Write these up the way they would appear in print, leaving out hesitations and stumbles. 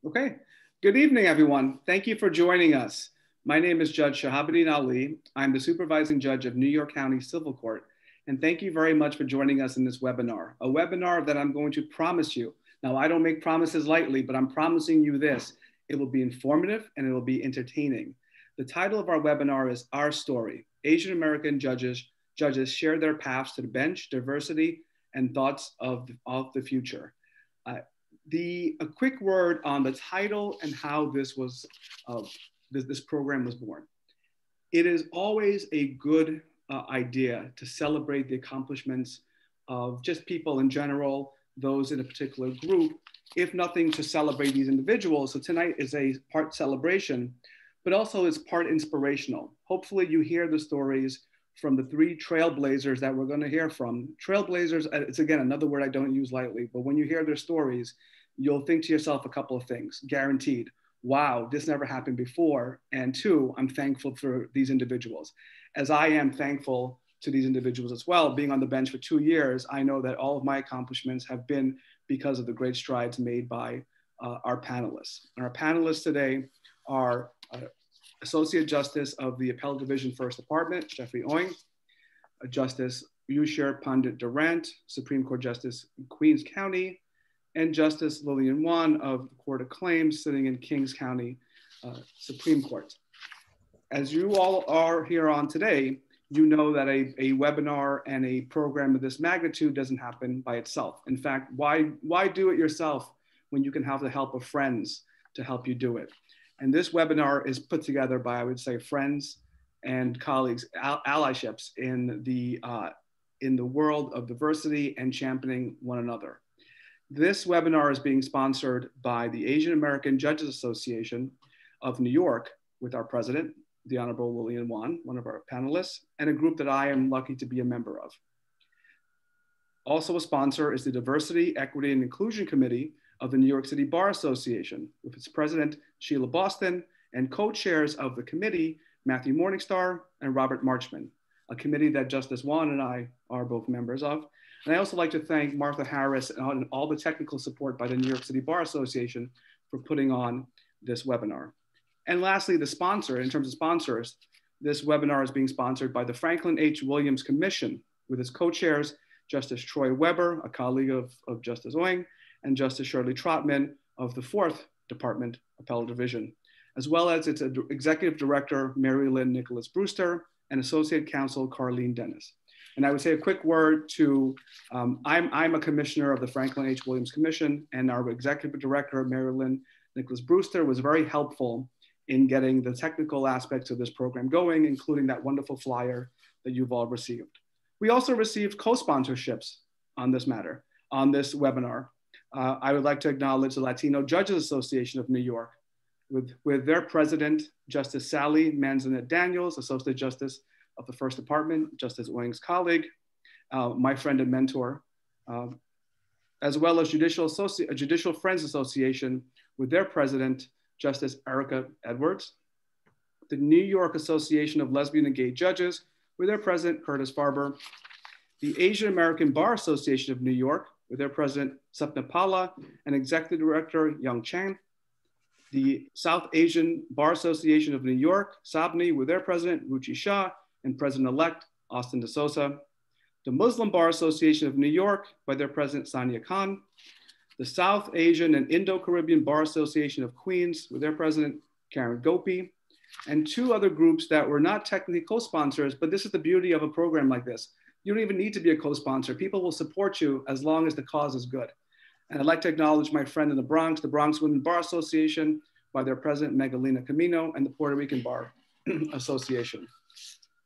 Okay. Good evening, everyone. Thank you for joining us. My name is Judge Shahabudeen Ali. I'm the supervising judge of New York County Civil Court. And thank you very much for joining us in this webinar, a webinar that I'm going to promise you. Now, I don't make promises lightly, but I'm promising you this. It will be informative and it will be entertaining. The title of our webinar is Our Story. Asian American judges share their paths to the bench, diversity, and thoughts of the future. A quick word on the title and how this program was born. It is always a good idea to celebrate the accomplishments of just people in general, those in a particular group, if nothing to celebrate these individuals. So tonight is a part celebration, but also is part inspirational. Hopefully you hear the stories from the three trailblazers that we're going to hear from. Trailblazers, it's again another word I don't use lightly, but when you hear their stories, you'll think to yourself a couple of things, guaranteed. Wow, this never happened before. And two, I'm thankful for these individuals. As I am thankful to these individuals as well, being on the bench for 2 years, I know that all of my accomplishments have been because of the great strides made by our panelists. And our panelists today are Associate Justice of the Appellate Division First Department, Jeffrey Oing, Justice Ushir Pandit-Durant, Supreme Court Justice in Queens County, and Justice Lillian of the Court of Claims sitting in Kings County Supreme Court. As you all are here on today, you know that a webinar and a program of this magnitude doesn't happen by itself. In fact, why do it yourself when you can have the help of friends to help you do it? And this webinar is put together by, I would say, friends and colleagues, allyships in the world of diversity and championing one another. This webinar is being sponsored by the Asian American Judges Association of New York with our president, the Honorable Lillian, one of our panelists, and a group that I am lucky to be a member of. Also a sponsor is the Diversity, Equity, and Inclusion Committee of the New York City Bar Association with its president, Sheila Boston, and co-chairs of the committee, Matthew Morningstar and Robert Marchman, a committee that Justice Wan and I are both members of. And I also like to thank Martha Harris and all the technical support by the New York City Bar Association for putting on this webinar. And lastly, the sponsor, in terms of sponsors, this webinar is being sponsored by the Franklin H. Williams Commission with its co-chairs, Justice Troy Weber, a colleague of Justice Oing, and Justice Shirley Trotman of the Fourth Department Appellate Division, as well as its Executive Director, Mary Lynn Nicholas Brewster, and Associate Counsel, Carlene Dennis. And I would say a quick word to, I'm a commissioner of the Franklin H. Williams Commission, and our Executive Director, Mary Lynn Nicholas Brewster, was very helpful in getting the technical aspects of this program going, including that wonderful flyer that you've all received. We also received co-sponsorships on this matter, on this webinar. I would like to acknowledge the Latino Judges Association of New York with their president, Justice Sally Manzanet Daniels, Associate Justice of the First Department, Justice Oing's colleague, my friend and mentor, as well as Judicial Friends Association with their president, Justice Erica Edwards, the New York Association of Lesbian and Gay Judges with their president, Curtis Farber, the Asian American Bar Association of New York with their president, Sapna Pala, and Executive Director, Young Chan, the South Asian Bar Association of New York, SABNY, with their president, Ruchi Shah, and President-elect, Austin De Sosa, the Muslim Bar Association of New York by their president, Sania Khan, the South Asian and Indo-Caribbean Bar Association of Queens with their president, Karen Gopi, and two other groups that were not technically co-sponsors, but this is the beauty of a program like this. You don't even need to be a co-sponsor. People will support you as long as the cause is good. And I'd like to acknowledge my friend in the Bronx Women Bar Association by their president, Megalina Camino, and the Puerto Rican Bar Association.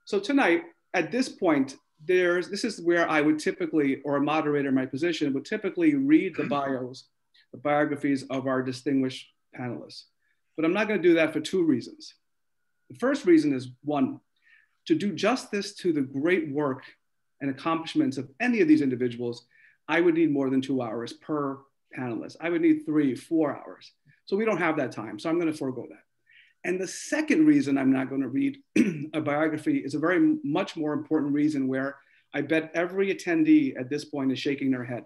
So tonight, at this point, this is where I would typically, or a moderator in my position, would typically read the biographies of our distinguished panelists. But I'm not going to do that for two reasons. The first reason is, one, to do justice to the great work and accomplishments of any of these individuals, I would need more than 2 hours per panelist. I would need 3, 4 hours. So we don't have that time. So I'm going to forego that. And the second reason I'm not going to read a biography is a very much more important reason where I bet every attendee at this point is shaking their head.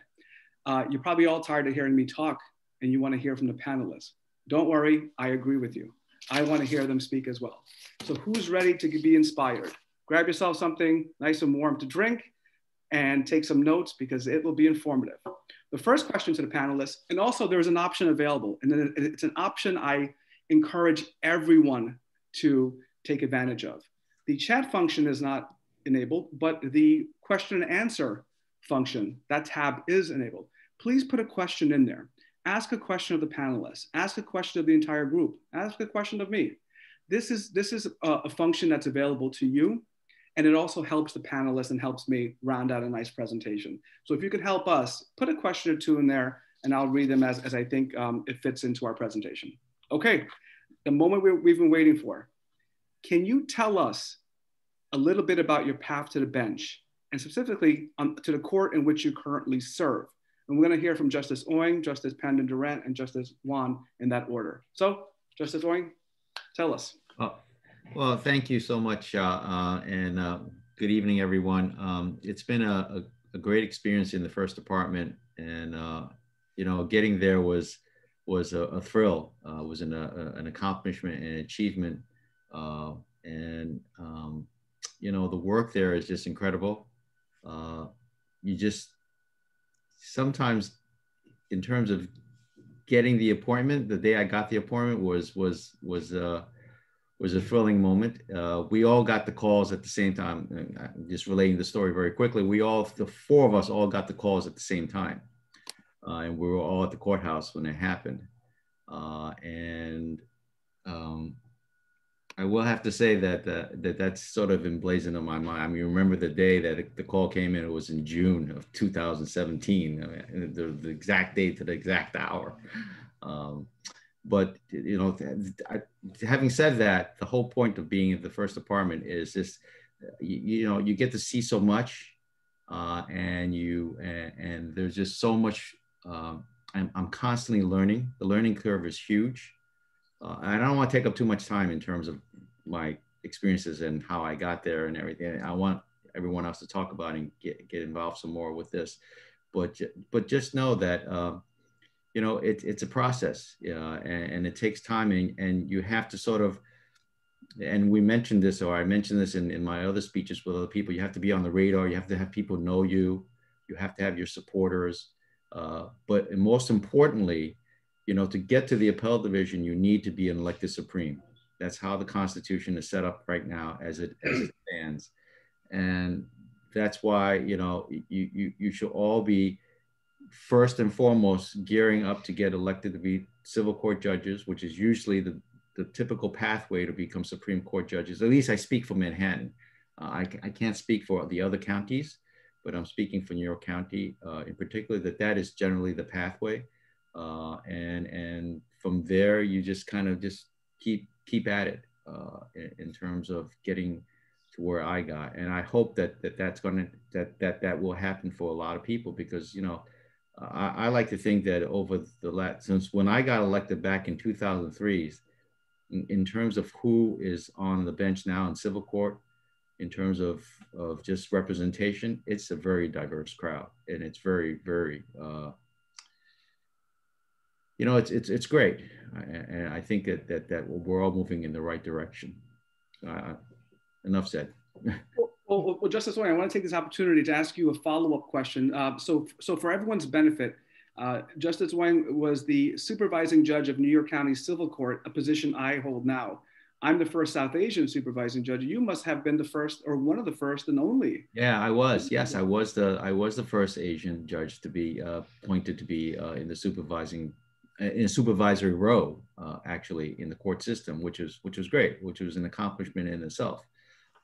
You're probably all tired of hearing me talk and you want to hear from the panelists. Don't worry, I agree with you. I want to hear them speak as well. So who's ready to be inspired? Grab yourself something nice and warm to drink and take some notes because it will be informative. The first question to the panelists, and also there's an option available, and it's an option I encourage everyone to take advantage of. The chat function is not enabled, but the question and answer function, that tab is enabled. Please put a question in there. Ask a question of the panelists, ask a question of the entire group, ask a question of me. This is a function that's available to you, and it also helps the panelists and helps me round out a nice presentation. So if you could help us, put a question or two in there, and I'll read them as I think it fits into our presentation. Okay, the moment we've been waiting for. Can you tell us a little bit about your path to the bench, and specifically to the court in which you currently serve? And we're going to hear from Justice Oing, Justice Pandit-Durant, and Justice Wan in that order. So, Justice Oing, tell us. Well, thank you so much, and good evening, everyone. It's been a great experience in the First Department, and you know, getting there was a thrill, was an accomplishment and achievement, and you know, the work there is just incredible. You just sometimes, in terms of getting the appointment, the day I got the appointment was a thrilling moment. We all got the calls at the same time. Just relating the story very quickly, the four of us all got the calls at the same time. And we were all at the courthouse when it happened. I will have to say that that's sort of emblazoned on my mind. I mean, remember the day that the call came in, it was in June of 2017, I mean, the exact date to the exact hour. But, you know, having said that, the whole point of being at the First Department is just, you know, you get to see so much, and there's just so much. I'm constantly learning. The learning curve is huge. I don't want to take up too much time in terms of my experiences and how I got there and everything. I want everyone else to talk about and get involved some more with this. But just know that, you know, it's a process, and it takes time, and you have to sort of, and we mentioned this, or I mentioned this in my other speeches with other people, you have to be on the radar, you have to have people know you, you have to have your supporters, but most importantly, you know, to get to the appellate division, you need to be an elected supreme. That's how the Constitution is set up right now as it stands. And that's why, you know, you should all be first and foremost gearing up to get elected to be civil court judges, which is usually the typical pathway to become Supreme Court judges. At least I speak for Manhattan. I can't speak for the other counties, but I'm speaking for New York County in particular, that is generally the pathway. And from there, you just kind of just keep at it in terms of getting to where I got. And I hope that will happen for a lot of people, because, you know, I like to think that since when I got elected back in 2003, in terms of who is on the bench now in civil court, in terms of just representation, it's a very diverse crowd, and it's very, very, you know, it's great. And I think that we're all moving in the right direction. Enough said. Well, Justice Oing, I want to take this opportunity to ask you a follow-up question. So for everyone's benefit, Justice Oing was the supervising judge of New York County Civil Court, a position I hold now. I'm the first South Asian supervising judge. You must have been the first, or one of the first and only. Yeah, I was. Yes, I was the first Asian judge to be appointed to be in the supervisory role, actually, in the court system, which was great, which was an accomplishment in itself.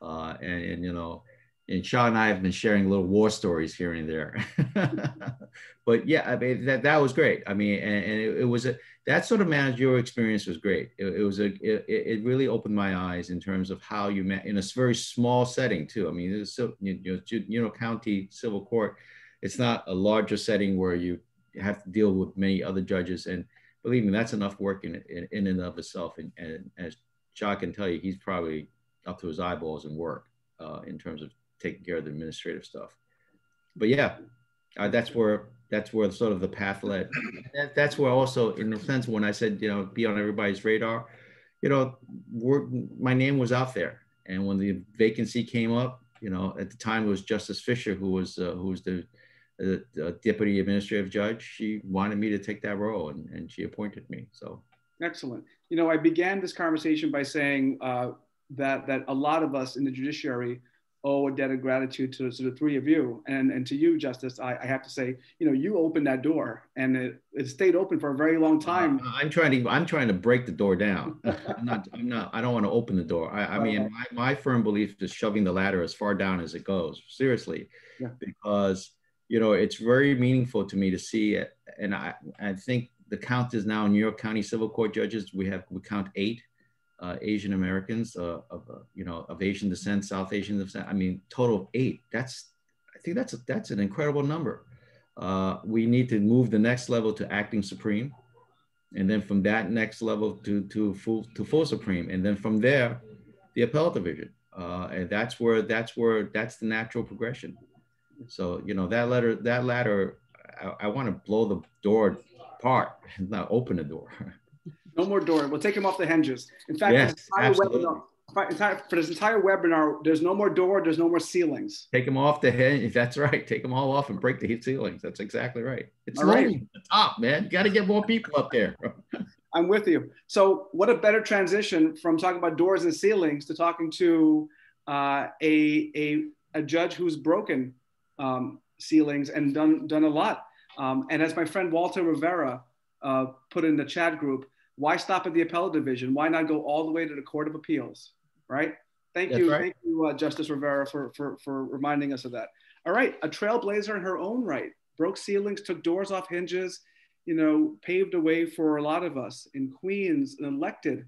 And you know, and Shah and I have been sharing little war stories here and there. But yeah, I mean, that was great. I mean, and it was that sort of managerial experience was great. It really opened my eyes in terms of how you met in a very small setting too. I mean, it's so, you know, county civil court, it's not a larger setting where you have to deal with many other judges. And believe me, that's enough work in and of itself. And as Shah can tell you, he's probably up to his eyeballs in work in terms of taking care of the administrative stuff. But yeah, that's where that's where sort of the path led. That's where also, in a sense, when I said, you know, be on everybody's radar, you know, my name was out there. And when the vacancy came up, you know, at the time it was Justice Fisher, who was the deputy administrative judge. She wanted me to take that role, and she appointed me. So excellent. You know, I began this conversation by saying that a lot of us in the judiciary owe a debt of gratitude to the three of you, and to you, Justice. I have to say, you know, you opened that door, and it stayed open for a very long time. I'm trying to break the door down. I don't want to open the door. I mean, my firm belief is shoving the ladder as far down as it goes. Seriously, yeah. Because, you know, it's very meaningful to me to see it, and I think the count is now in New York County Civil Court judges. We count 8 Asian Americans of Asian descent, South Asian descent. I mean, total of 8. I think that's an incredible number. We need to move the next level to acting supreme, and then from that next level to full supreme, and then from there, the appellate division. And that's the natural progression. So, you know, that ladder, I want to blow the door apart, not open the door. No more door. We'll take them off the hinges. In fact, yes, for this entire webinar, there's no more door, there's no more ceilings. Take them off the hinge. That's right. Take them all off and break the ceilings. That's exactly right. It's lonely at the top, man. You got to get more people up there. I'm with you. So what a better transition from talking about doors and ceilings to talking to a judge who's broken ceilings and done a lot. And as my friend Walter Rivera put in the chat group, why stop at the appellate division? Why not go all the way to the Court of Appeals, right? Thank you, Justice Rivera, for reminding us of that. All right, a trailblazer in her own right, broke ceilings, took doors off hinges, you know, paved a way for a lot of us. In Queens, an elected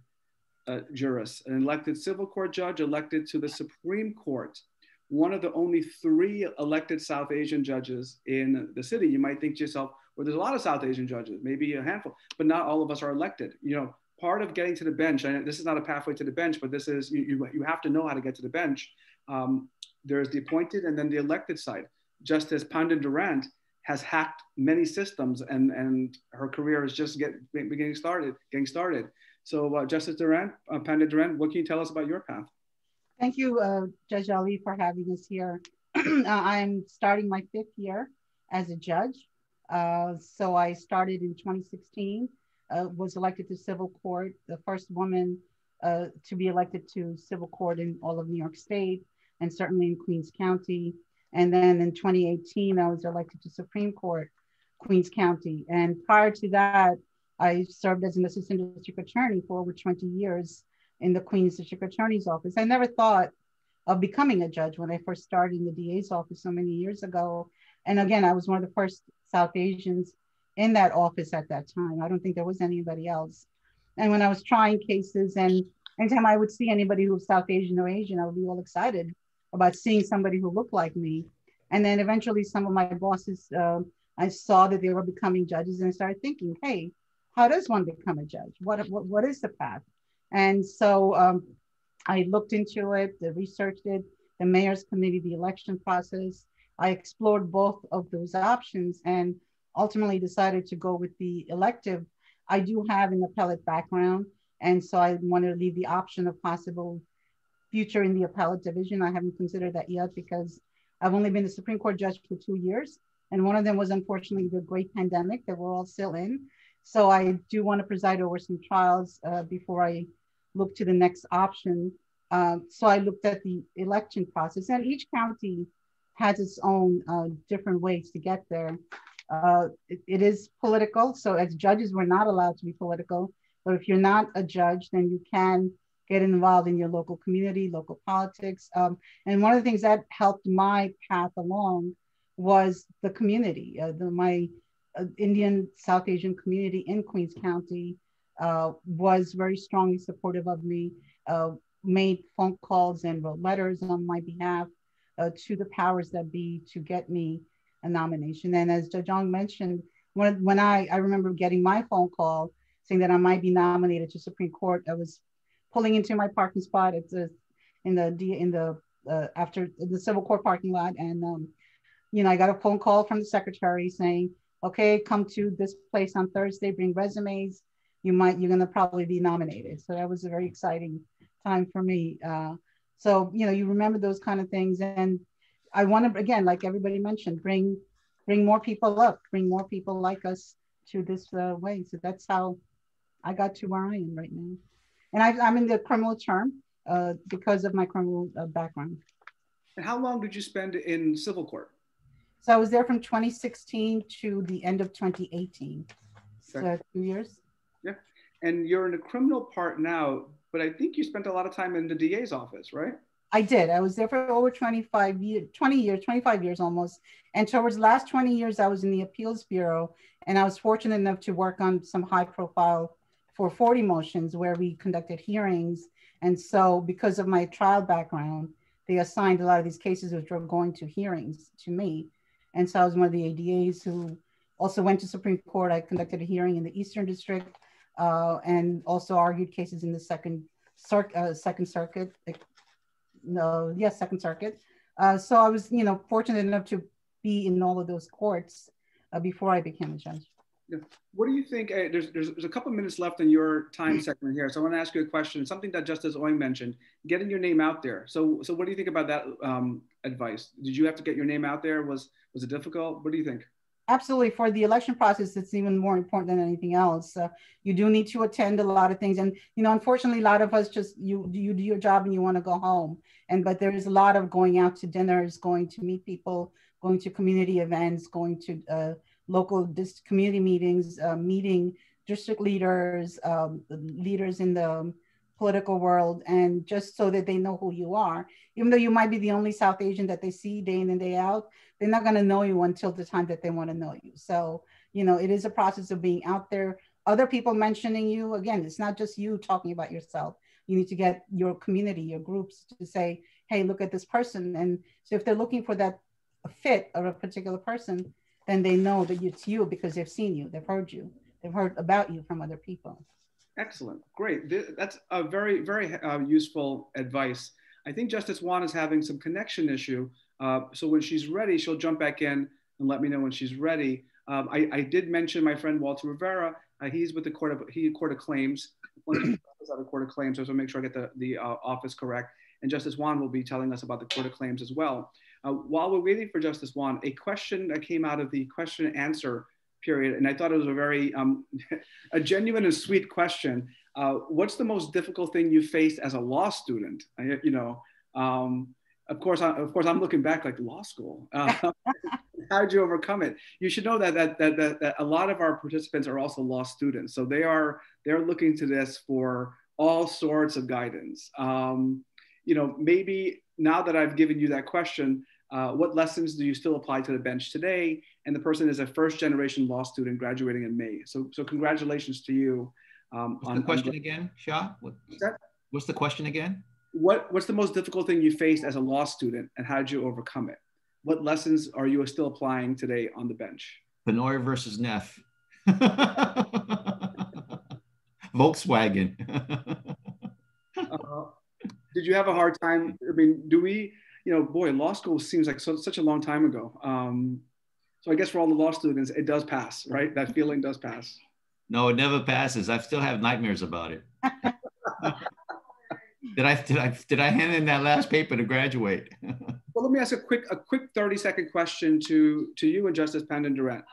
jurist, an elected civil court judge, elected to the Supreme Court, one of the only 3 elected South Asian judges in the city. You might think to yourself, well, there's a lot of South Asian judges, maybe a handful, but not all of us are elected. You know, part of getting to the bench, and this is not a pathway to the bench, but this is, you have to know how to get to the bench. There's the appointed and then the elected side. Justice Pandit-Durant has hacked many systems, and her career is just getting started. So Justice Durant, Pandit-Durant, what can you tell us about your path? Thank you, Judge Ali, for having us here. I'm starting my 5th year as a judge. So I started in 2016, was elected to civil court, the first woman to be elected to civil court in all of New York State, and certainly in Queens County. And then in 2018, I was elected to Supreme Court, Queens County. And prior to that, I served as an assistant district attorney for over 20 years in the Queens District Attorney's Office. I never thought of becoming a judge when I first started in the DA's office so many years ago. And again, I was one of the first South Asians in that office at that time. I don't think there was anybody else. And when I was trying cases, and anytime I would see anybody who was South Asian or Asian, I would be all excited about seeing somebody who looked like me. And then eventually some of my bosses, I saw that they were becoming judges, and I started thinking, hey, how does one become a judge? What is the path? And so I looked into it, researched it, the mayor's committee, the election process. I explored both of those options and ultimately decided to go with the elective. I do have an appellate background, and so I wanted to leave the option of possible future in the appellate division. I haven't considered that yet because I've only been a Supreme Court judge for 2 years, and one of them was unfortunately the great pandemic that we're all still in. So I do want to preside over some trials before I look to the next option. So I looked at the election process, and each county has its own different ways to get there. It is political. So as judges, we're not allowed to be political. But if you're not a judge, then you can get involved in your local community, local politics. And one of the things that helped my path along was the community. My Indian South Asian community in Queens County was very strongly supportive of me, made phone calls and wrote letters on my behalf to the powers that be to get me a nomination. And as Judge Oing mentioned, when I remember getting my phone call saying that I might be nominated to Supreme Court, I was pulling into my parking spot at after the civil court parking lot, and I got a phone call from the secretary saying, okay, come to this place on Thursday, bring resumes. You're going to probably be nominated. So that was a very exciting time for me. So, you remember those kind of things. And I want to, again, like everybody mentioned, bring more people up, bring more people like us to this way. So that's how I got to where I am right now. And I'm in the criminal term because of my criminal background. And how long did you spend in civil court? So I was there from 2016 to the end of 2018. So 2 years. Yeah. And you're in the criminal part now, but I think you spent a lot of time in the DA's office, right? I did. I was there for over 25 years almost. And towards the last 20 years, I was in the Appeals Bureau. And I was fortunate enough to work on some high profile 440 motions where we conducted hearings. And so because of my trial background, they assigned a lot of these cases which were going to hearings to me. And so I was one of the ADAs who also went to Supreme Court. I conducted a hearing in the Eastern District and also argued cases in the Second Circuit. Second Circuit. So I was, fortunate enough to be in all of those courts before I became a judge. Yeah. What do you think? There's a couple of minutes left in your time segment here, so I want to ask you a question. Something that Justice Oing mentioned: getting your name out there. So what do you think about that advice? Did you have to get your name out there? Was it difficult? What do you think? Absolutely. For the election process, it's even more important than anything else. You do need to attend a lot of things. And, unfortunately, a lot of us just, you do your job and you want to go home. But there is a lot of going out to dinners, going to meet people, going to community events, going to local community meetings, meeting district leaders, leaders in the political world, and just so that they know who you are. Even though you might be the only South Asian that they see day in and day out, they're not going to know you until the time that they want to know you. So, it is a process of being out there, other people mentioning you. Again, it's not just you talking about yourself. You need to get your community, your groups to say, hey, look at this person. And so if they're looking for that fit of a particular person, then they know that it's you because they've seen you, they've heard you, they've heard about you from other people. Excellent, great. That's a very, very useful advice. I think Justice Wan is having some connection issue. So when she's ready, she'll jump back in and let me know when she's ready. I did mention my friend Walter Rivera. He's with the Court of Claims. Out of Court of Claims, so I'll make sure I get the office correct. And Justice Wan will be telling us about the Court of Claims as well. While we're waiting for Justice Wan, a question that came out of the question and answer period, and I thought it was a very a genuine and sweet question. What's the most difficult thing you faced as a law student? Of course, I'm looking back like law school. How did you overcome it? You should know that a lot of our participants are also law students, so they're looking to this for all sorts of guidance. Maybe now that I've given you that question, what lessons do you still apply to the bench today? And the person is a first-generation law student graduating in May. So congratulations to you. What's the question again, Shah? What's the question again? What's the most difficult thing you faced as a law student, and how did you overcome it? What lessons are you still applying today on the bench? Benoit versus Neff. Volkswagen. Did you have a hard time? I mean, do we, law school seems like such a long time ago. So I guess for all the law students, it does pass, right? That feeling does pass. No, it never passes. I still have nightmares about it. Did I hand in that last paper to graduate? Well, let me ask a quick 30-second question to you and Justice Pandit-Durant.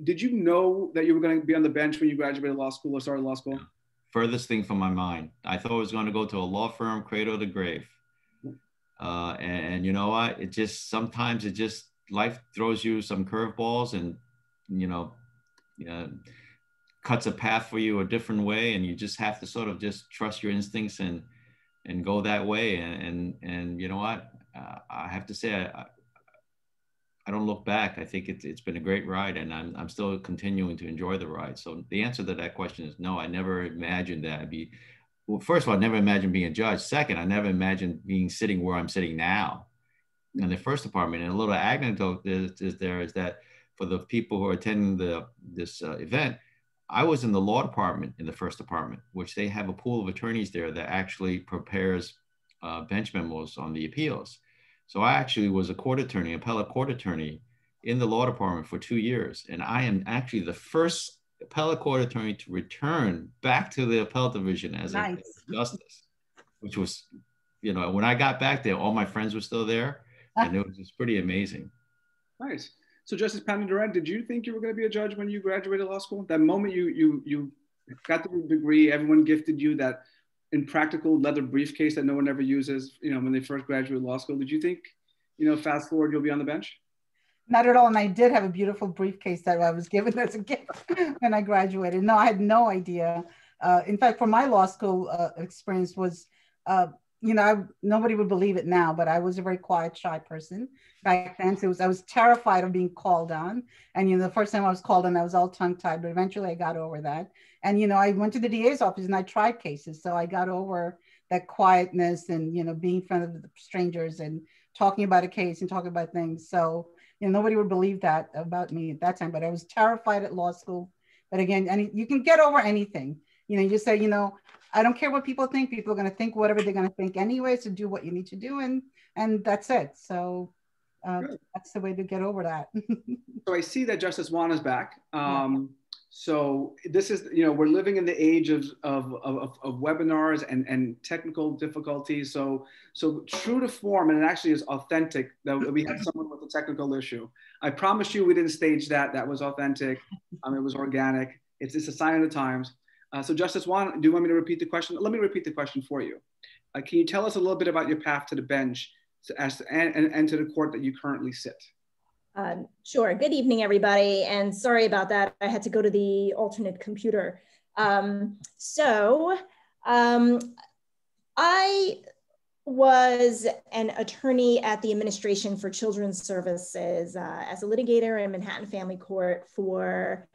Did you know that you were going to be on the bench when you graduated law school or started law school? Yeah. Furthest thing from my mind. I thought I was going to go to a law firm, cradle to grave. And you know what? Sometimes life throws you some curveballs and, cuts a path for you a different way. And you just have to sort of just trust your instincts and go that way. And you know what? I have to say, I don't look back. I think it's been a great ride, and I'm still continuing to enjoy the ride. So the answer to that question is no. I never imagined that I'd be. Well, first of all, I never imagined being a judge. Second, I never imagined sitting where I'm sitting now, in the first department. And a little anecdote is that for the people who are attending this event, I was in the law department in the first department, which they have a pool of attorneys there that actually prepares bench memos on the appeals. So I actually was a court attorney, appellate court attorney, in the law department for 2 years. And I am actually the first appellate court attorney to return back to the appellate division as a justice, which was, you know, when I got back there, all my friends were still there, and it was just pretty amazing. Nice. So Justice Pandit-Durant, did you think you were going to be a judge when you graduated law school? That moment you got the degree, everyone gifted you that impractical leather briefcase that no one ever uses, you know, when they first graduate law school. Did you think, you know, fast forward, you'll be on the bench? Not at all. And I did have a beautiful briefcase that I was given as a gift when I graduated. No, I had no idea. In fact, for my law school experience was, you know, nobody would believe it now, but I was a very quiet, shy person back then. So I was terrified of being called on. And, you know, the first time I was called on, I was all tongue-tied, but eventually I got over that. And, you know, I went to the DA's office and I tried cases. So I got over that quietness and, you know, being in front of strangers and talking about a case and talking about things. So, you know, nobody would believe that about me at that time, but I was terrified at law school. But again, you can get over anything. You know, you just say, you know, I don't care what people think. People are going to think whatever they're going to think anyway. So do what you need to do, and that's it. So that's the way to get over that. So I see that Justice Wan is back. So this is, you know, we're living in the age of webinars and technical difficulties. So true to form, and it actually is authentic that we had someone with a technical issue. I promise you we didn't stage that. That was authentic. It was organic. It's a sign of the times. So Justice Wan, do you want me to repeat the question? Let me repeat the question for you. Can you tell us a little bit about your path to the bench and to the court that you currently sit? Sure. Good evening, everybody. And sorry about that. I had to go to the alternate computer. I was an attorney at the Administration for Children's Services as a litigator in Manhattan Family Court for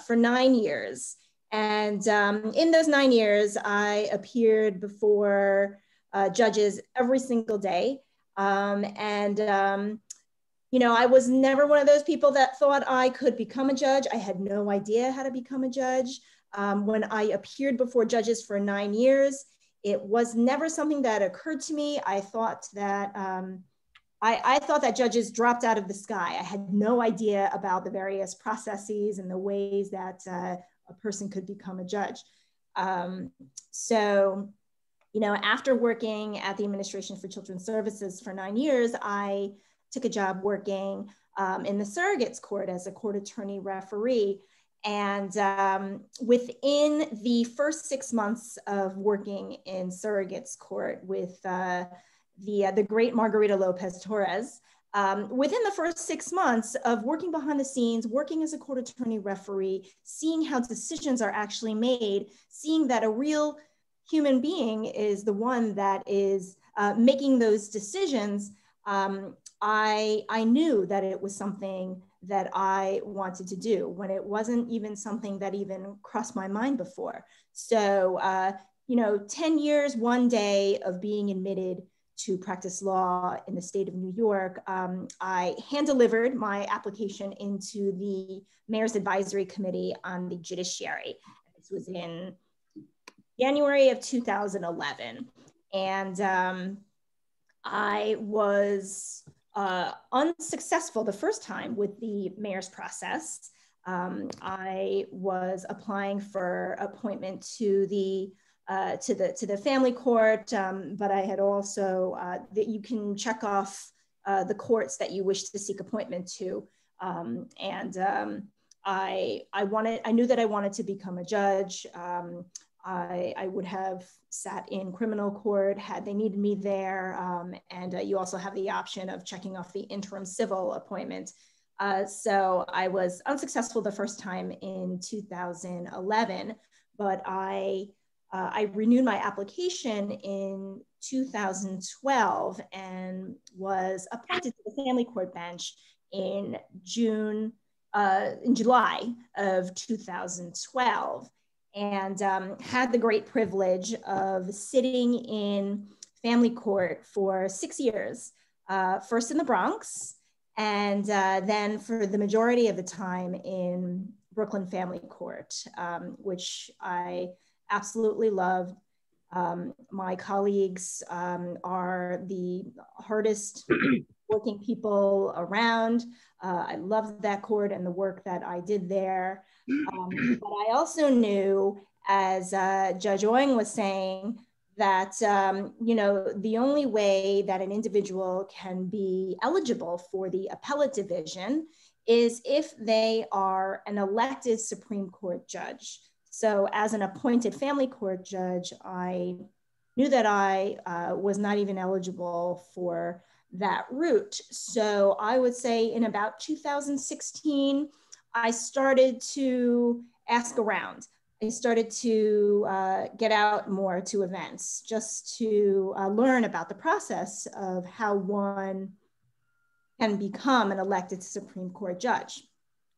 9 years. And in those 9 years, I appeared before judges every single day. You know, I was never one of those people that thought I could become a judge. I had no idea how to become a judge. When I appeared before judges for 9 years, it was never something that occurred to me. I thought that I thought that judges dropped out of the sky. I had no idea about the various processes and the ways that a person could become a judge. You know, after working at the Administration for Children's Services for 9 years, I took a job working in the surrogates court as a court attorney referee. And within the first 6 months of working in surrogates court with the great Margarita Lopez Torres, within the first 6 months of working behind the scenes, working as a court attorney referee, seeing how decisions are actually made, seeing that a real human being is the one that is making those decisions, I knew that it was something that I wanted to do when it wasn't even something that even crossed my mind before. So, you know, 10 years, 1 day of being admitted to practice law in the state of New York, I hand-delivered my application into the Mayor's Advisory Committee on the Judiciary. This was in January of 2011. And I was unsuccessful the first time with the mayor's process. I was applying for appointment to the family court, but I had also that you can check off the courts that you wish to seek appointment to, I knew that I wanted to become a judge. I would have sat in criminal court had they needed me there. And you also have the option of checking off the interim civil appointment. So I was unsuccessful the first time in 2011, but I renewed my application in 2012 and was appointed to the family court bench in July of 2012. And had the great privilege of sitting in family court for 6 years, first in the Bronx, and then for the majority of the time in Brooklyn Family Court, which I absolutely loved. My colleagues are the hardest working people around. I loved that court and the work that I did there. But I also knew, as Judge Oing was saying, that the only way that an individual can be eligible for the appellate division is if they are an elected Supreme Court judge. So as an appointed family court judge, I knew that I was not even eligible for that route. So I would say in about 2016, I started to ask around. I started to get out more to events just to learn about the process of how one can become an elected Supreme Court judge.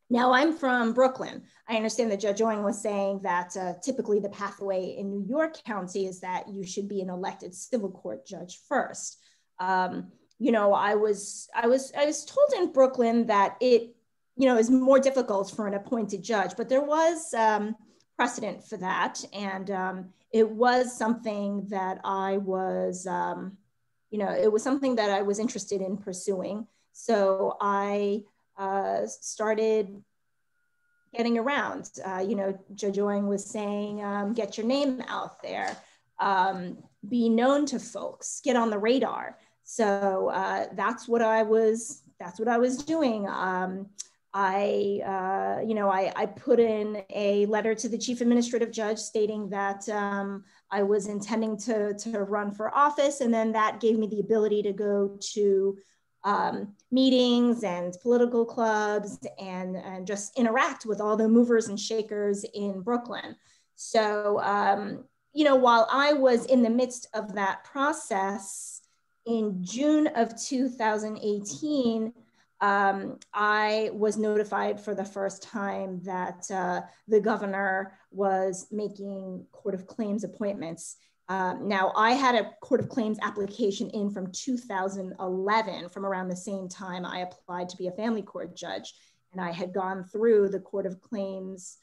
Now, I'm from Brooklyn. I understand that Judge Oing was saying that typically the pathway in New York County is that you should be an elected civil court judge first. I was told in Brooklyn that it, is more difficult for an appointed judge, but there was precedent for that, and it was something that I was, it was something that I was interested in pursuing. So I started getting around. Judge Oing was saying, get your name out there, be known to folks, get on the radar. So that's what I was doing. I put in a letter to the chief administrative judge stating that I was intending to run for office, and then that gave me the ability to go to meetings and political clubs and just interact with all the movers and shakers in Brooklyn. So, while I was in the midst of that process, in June of 2018, I was notified for the first time that the governor was making Court of Claims appointments. Now, I had a Court of Claims application in from 2011, from around the same time I applied to be a family court judge. And I had gone through the Court of Claims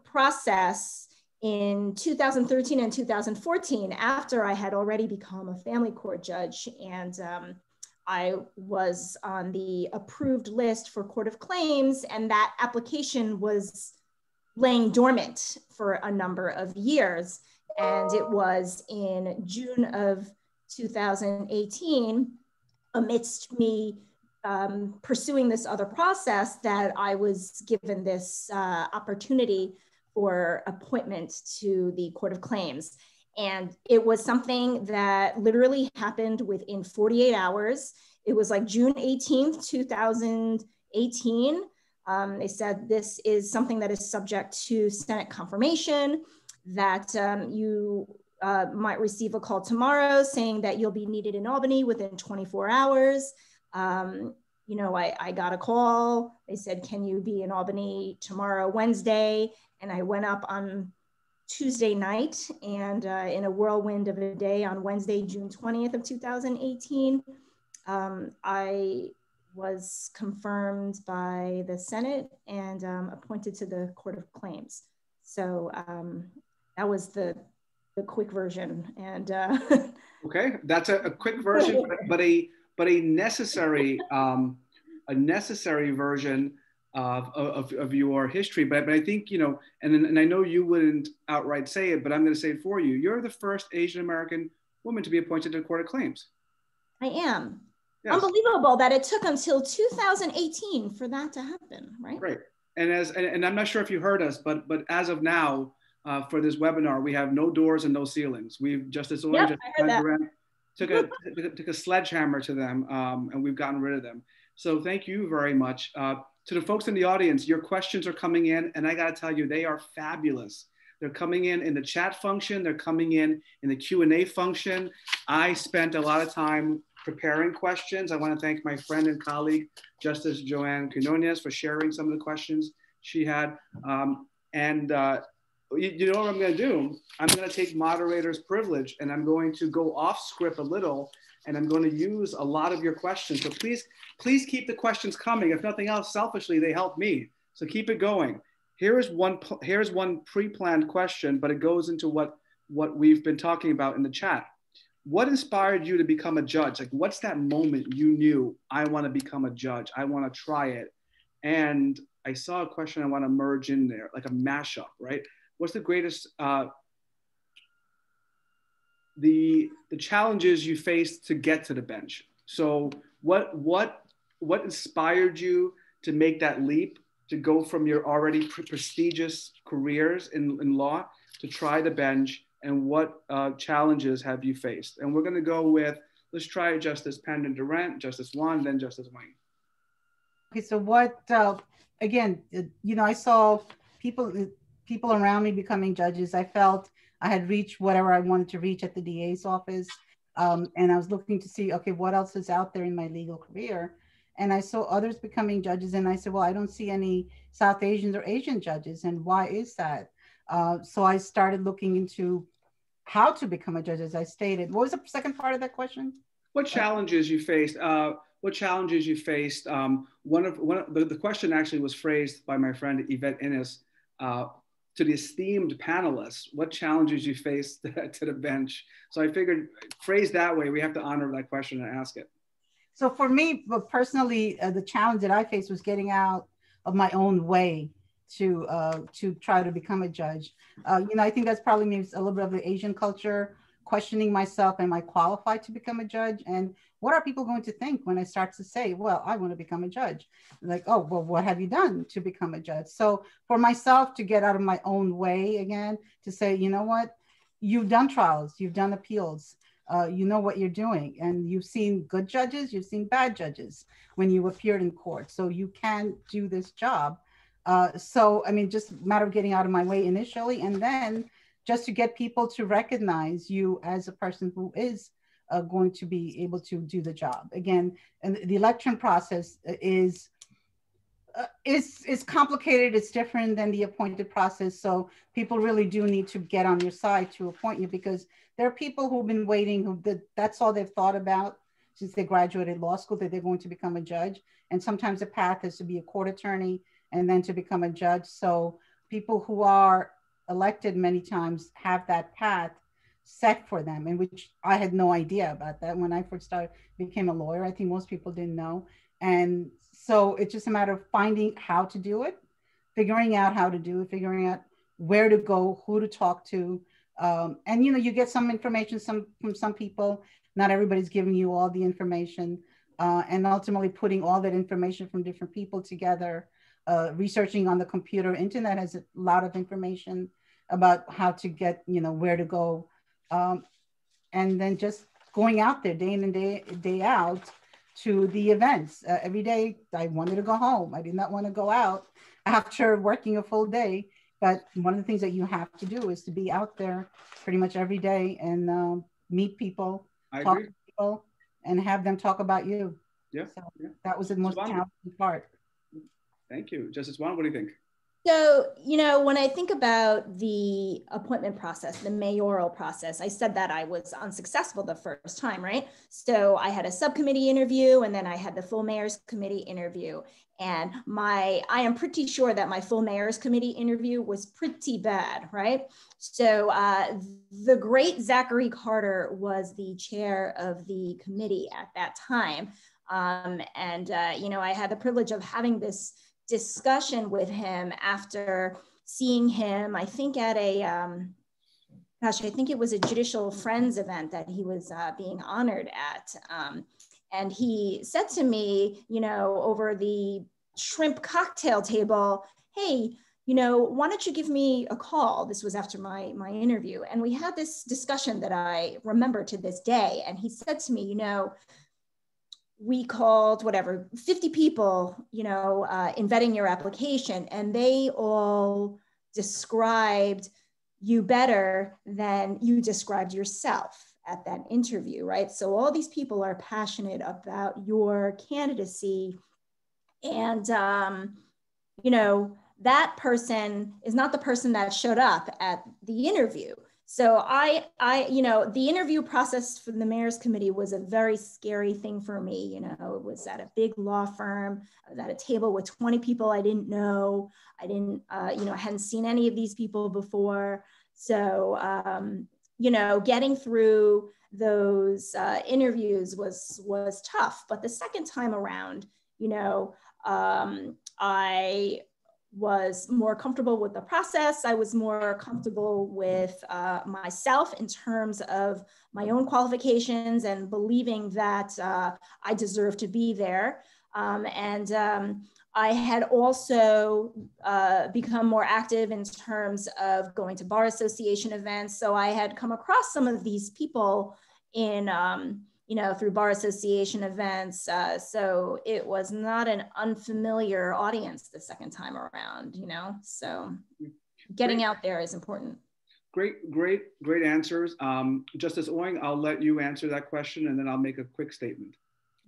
process in 2013 and 2014, after I had already become a family court judge. And I was on the approved list for Court of Claims, and that application was laying dormant for a number of years. And it was in June of 2018, amidst me pursuing this other process, that I was given this opportunity for appointment to the Court of Claims. And it was something that literally happened within 48 hours. It was like June 18th, 2018. They said this is something that is subject to Senate confirmation, that you might receive a call tomorrow saying that you'll be needed in Albany within 24 hours. I got a call. They said, can you be in Albany tomorrow, Wednesday? And I went up on Tuesday night, and in a whirlwind of a day on Wednesday, June 20th of 2018, I was confirmed by the Senate and appointed to the Court of Claims. So that was the quick version. And okay, that's a quick version, but a necessary version of your history. But I think, and I know you wouldn't outright say it, but I'm going to say it for you. You're the first Asian American woman to be appointed to the Court of Claims. I am. Yes. Unbelievable that it took until 2018 for that to happen, right? Right. And I'm not sure if you heard us, but as of now, for this webinar, we have no doors and no ceilings. Justice Oing, Pandit-Durant took a sledgehammer to them, and we've gotten rid of them. So thank you very much. To the folks in the audience, your questions are coming in, and I got to tell you, they are fabulous. They're coming in the chat function. They're coming in the Q&A function. I spent a lot of time preparing questions. I want to thank my friend and colleague, Justice Joanne Quinones, for sharing some of the questions she had. You know what I'm going to do? I'm going to take moderator's privilege, and I'm going to go off script a little, and I'm going to use a lot of your questions. So please keep the questions coming. If nothing else, selfishly, they help me. So keep it going. Here's one pre-planned question, but it goes into what what we've been talking about in the chat. What inspired you to become a judge? Like, what's that moment you knew, I want to become a judge, I want to try it? And I saw a question I want to merge in there, like a mashup, right? What's the greatest, the challenges you faced to get to the bench? So what inspired you to make that leap, to go from your already prestigious careers in law to try the bench, and what challenges have you faced? And we're going to go with, let's try Justice Pandit-Durant, Justice Wan, then Justice Oing. Okay, so what, again, you know, I saw people around me becoming judges. I felt I had reached whatever I wanted to reach at the DA's office. And I was looking to see, okay, what else is out there in my legal career? And I saw others becoming judges, and I said, well, I don't see any South Asians or Asian judges, and why is that? So I started looking into how to become a judge, as I stated. What was the second part of that question? What challenges you faced? What challenges you faced? The question actually was phrased by my friend Yvette Innes to the esteemed panelists. What challenges you faced to the bench? So I figured, phrased that way, we have to honor that question and ask it. So for me, but personally, the challenge that I faced was getting out of my own way to try to become a judge. You know, I think that's probably maybe a little bit of the Asian culture, questioning myself, am I qualified to become a judge? And what are people going to think when I start to say, well, I want to become a judge? Like, oh, well, what have you done to become a judge? So for myself to get out of my own way again, to say, you know what, you've done trials, you've done appeals, you know what you're doing, and you've seen good judges, you've seen bad judges when you appeared in court. So you can do this job. So, I mean, just a matter of getting out of my way initially, and then just to get people to recognize you as a person who is going to be able to do the job. Again, and the election process is complicated. It's different than the appointed process. So people really do need to get on your side to appoint you, because there are people who've been waiting, that's all they've thought about since they graduated law school, that they're going to become a judge. And sometimes the path is to be a court attorney and then to become a judge. So people who are elected many times have that path set for them, and which I had no idea about that when I first became a lawyer. I think most people didn't know. And so it's just a matter of finding how to do it, figuring out how to do it, figuring out where to go, who to talk to. And, you know, you get some information from some people. Not everybody's giving you all the information. And ultimately putting all that information from different people together, researching on the computer. Internet has a lot of information about how to get, you know, where to go. And then just going out there day in and day out to the events. Every day I wanted to go home. I did not want to go out after working a full day. But one of the things that you have to do is to be out there pretty much every day and meet people, talk to people, and have them talk about you. Yeah. So that was the most challenging part. Thank you. Justice Wan, what do you think? So, you know, when I think about the appointment process, the mayoral process, I said that I was unsuccessful the first time, right? So I had a subcommittee interview, and then I had the full mayor's committee interview. And I am pretty sure that my full mayor's committee interview was pretty bad, right? So the great Zachary Carter was the chair of the committee at that time. You know, I had the privilege of having this discussion with him after seeing him, I think at a, I think it was a Judicial Friends event that he was being honored at. And he said to me, you know, over the shrimp cocktail table, hey, you know, why don't you give me a call? This was after my interview. And we had this discussion that I remember to this day. And he said to me, you know, we called 50 people, you know, in vetting your application, and they all described you better than you described yourself at that interview, right? So all these people are passionate about your candidacy, and, you know, that person is not the person that showed up at the interview. So you know, the interview process for the mayor's committee was a very scary thing for me. You know, it was at a big law firm. I was at a table with 20 people I didn't know. I didn't, you know, I hadn't seen any of these people before. So you know, getting through those interviews was tough. But the second time around, you know, I was more comfortable with the process. I was more comfortable with myself in terms of my own qualifications and believing that I deserved to be there. I had also become more active in terms of going to bar association events. So I had come across some of these people in, you know, through bar association events. So it was not an unfamiliar audience the second time around, you know, so getting out there is important. Great answers. Justice Oing, I'll let you answer that question and then I'll make a quick statement.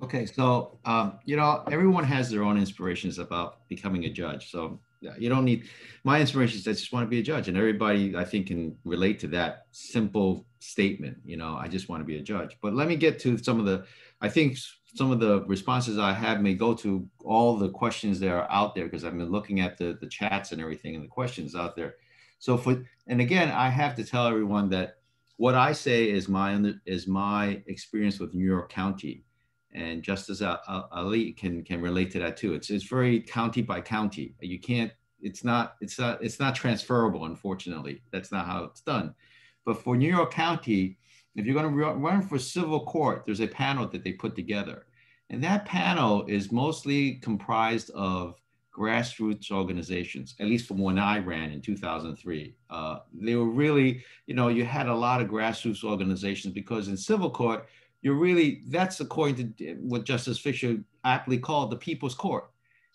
Okay, so, you know, everyone has their own inspirations about becoming a judge. So you don't need, my inspiration is I just want to be a judge. And everybody, I think, can relate to that simple statement, you know, I just want to be a judge. But let me get to some of the, I think some of the responses I have may go to all the questions that are out there, because I've been looking at the chats and everything and the questions out there. So and again, I have to tell everyone that what I say is my experience with New York County. And Justice Ali can relate to that too. It's very county by county. You can't, it's not transferable, unfortunately. That's not how it's done. But for New York County, if you're going to run for civil court, there's a panel that they put together. And that panel is mostly comprised of grassroots organizations, at least from when I ran in 2003. They were really, you know, you had a lot of grassroots organizations, because in civil court, that's according to what Justice Fisher aptly called the people's court.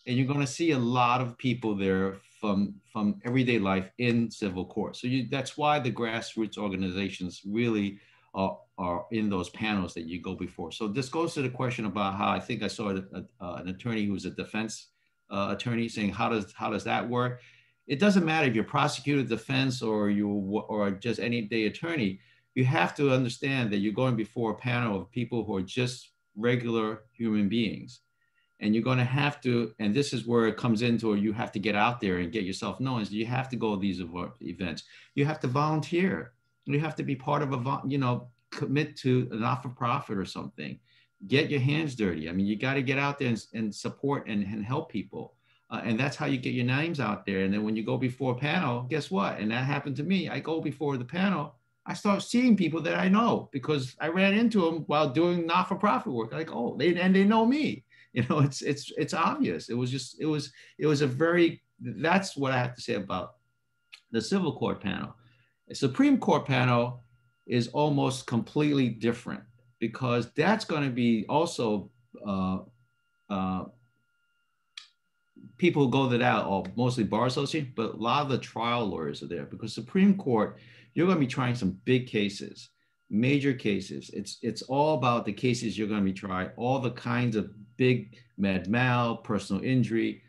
And you're going to see a lot of people there from everyday life in civil court. So that's why the grassroots organizations really are in those panels that you go before. So this goes to the question about how I think I saw an attorney who was a defense attorney saying, how does that work? It doesn't matter if you're prosecutor, defense, or just any day attorney. You have to understand that you're going before a panel of people who are just regular human beings. And you're going to have to, and this is where it comes into, or you have to get out there and get yourself known, is you have to go to these events. You have to volunteer. You have to be part of commit to a not-for-profit or something. Get your hands dirty. I mean, you got to get out there and support and help people. And that's how you get your names out there. And then when you go before a panel, guess what? And that happened to me. I go before the panel, I start seeing people that I know because I ran into them while doing not-for-profit work. Like, oh, they know me. You know, it's obvious. It was a very, that's what I have to say about the civil court panel. The Supreme Court panel is almost completely different, because that's going to be also people who go to that are mostly bar association, but a lot of the trial lawyers are there, because Supreme Court, you're going to be trying some big cases, major cases. It's all about the cases you're going to be trying, all the kinds of big med mal, personal injury,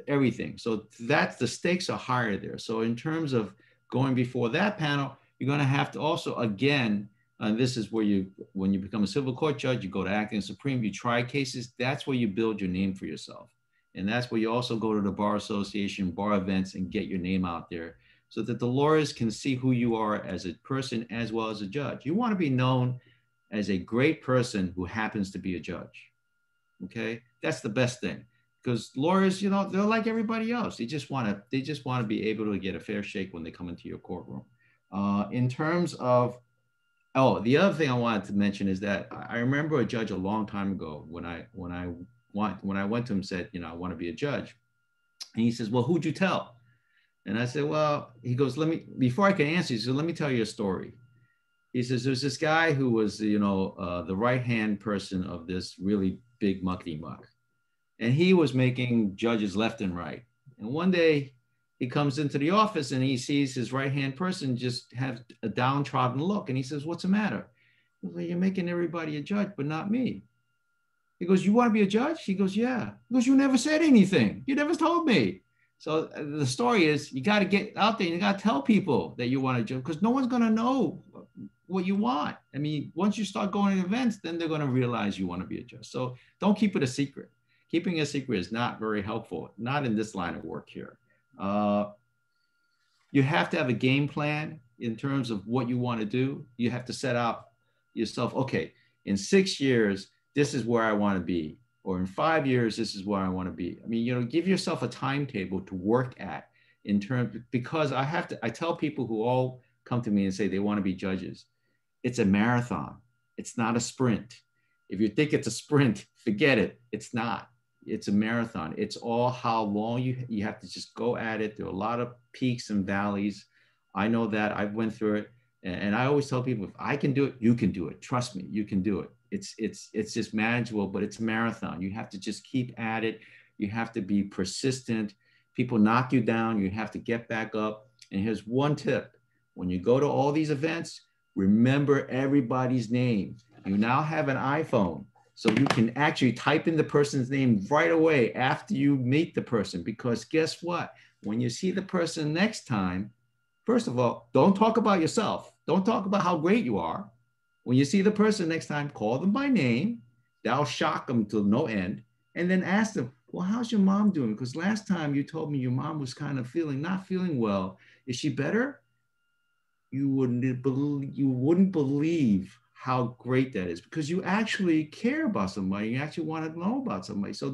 everything. So that's, the stakes are higher there. So in terms of going before that panel, you're going to have to also, again, and this is where when you become a civil court judge, you go to acting supreme, you try cases. That's where you build your name for yourself. And that's where you also go to the bar association, bar events, and get your name out there, so that the lawyers can see who you are as a person as well as a judge. You want to be known as a great person who happens to be a judge. Okay, that's the best thing, because lawyers, you know, they're like everybody else. They just want to be able to get a fair shake when they come into your courtroom. In terms of, the other thing I wanted to mention is that I remember a judge a long time ago when I went to him and said, you know, I want to be a judge, and he says, well, who'd you tell? And I said, well, he goes, before I can answer, he said, let me tell you a story. He says, there's this guy who was, you know, the right-hand person of this really big muckety-muck. And he was making judges left and right. And one day he comes into the office and he sees his right-hand person just have a downtrodden look. And he says, what's the matter? He goes, well, you're making everybody a judge, but not me. He goes, you want to be a judge? He goes, yeah. He goes, you never said anything. You never told me. So the story is, you got to get out there and you got to tell people that you want to judge, because no one's going to know what you want. I mean, once you start going to events, then they're going to realize you want to be a judge. So don't keep it a secret. Keeping a secret is not very helpful, not in this line of work here. You have to have a game plan. in terms of what you want to do, you have to set out yourself, okay, in 6 years, this is where I want to be. Or in 5 years, this is where I want to be. I mean, you know, give yourself a timetable to work at in terms, because I tell people who all come to me and say they want to be judges, it's a marathon. It's not a sprint. If you think it's a sprint, forget it. It's not. It's a marathon. It's all how long you have to just go at it. There are a lot of peaks and valleys. I know that. I've went through it. And I always tell people, if I can do it, you can do it. Trust me, you can do it. It's just manageable, but it's a marathon. You have to just keep at it. You have to be persistent. People knock you down. You have to get back up. And here's one tip. When you go to all these events, remember everybody's name. You now have an iPhone, so you can actually type in the person's name right away after you meet the person, because guess what? When you see the person next time, first of all, don't talk about yourself. Don't talk about how great you are. When you see the person next time, call them by name. That'll shock them to no end. And then ask them, well, how's your mom doing? Because last time you told me your mom was kind of not feeling well. Is she better? You wouldn't believe how great that is, because you actually care about somebody. You actually want to know about somebody. So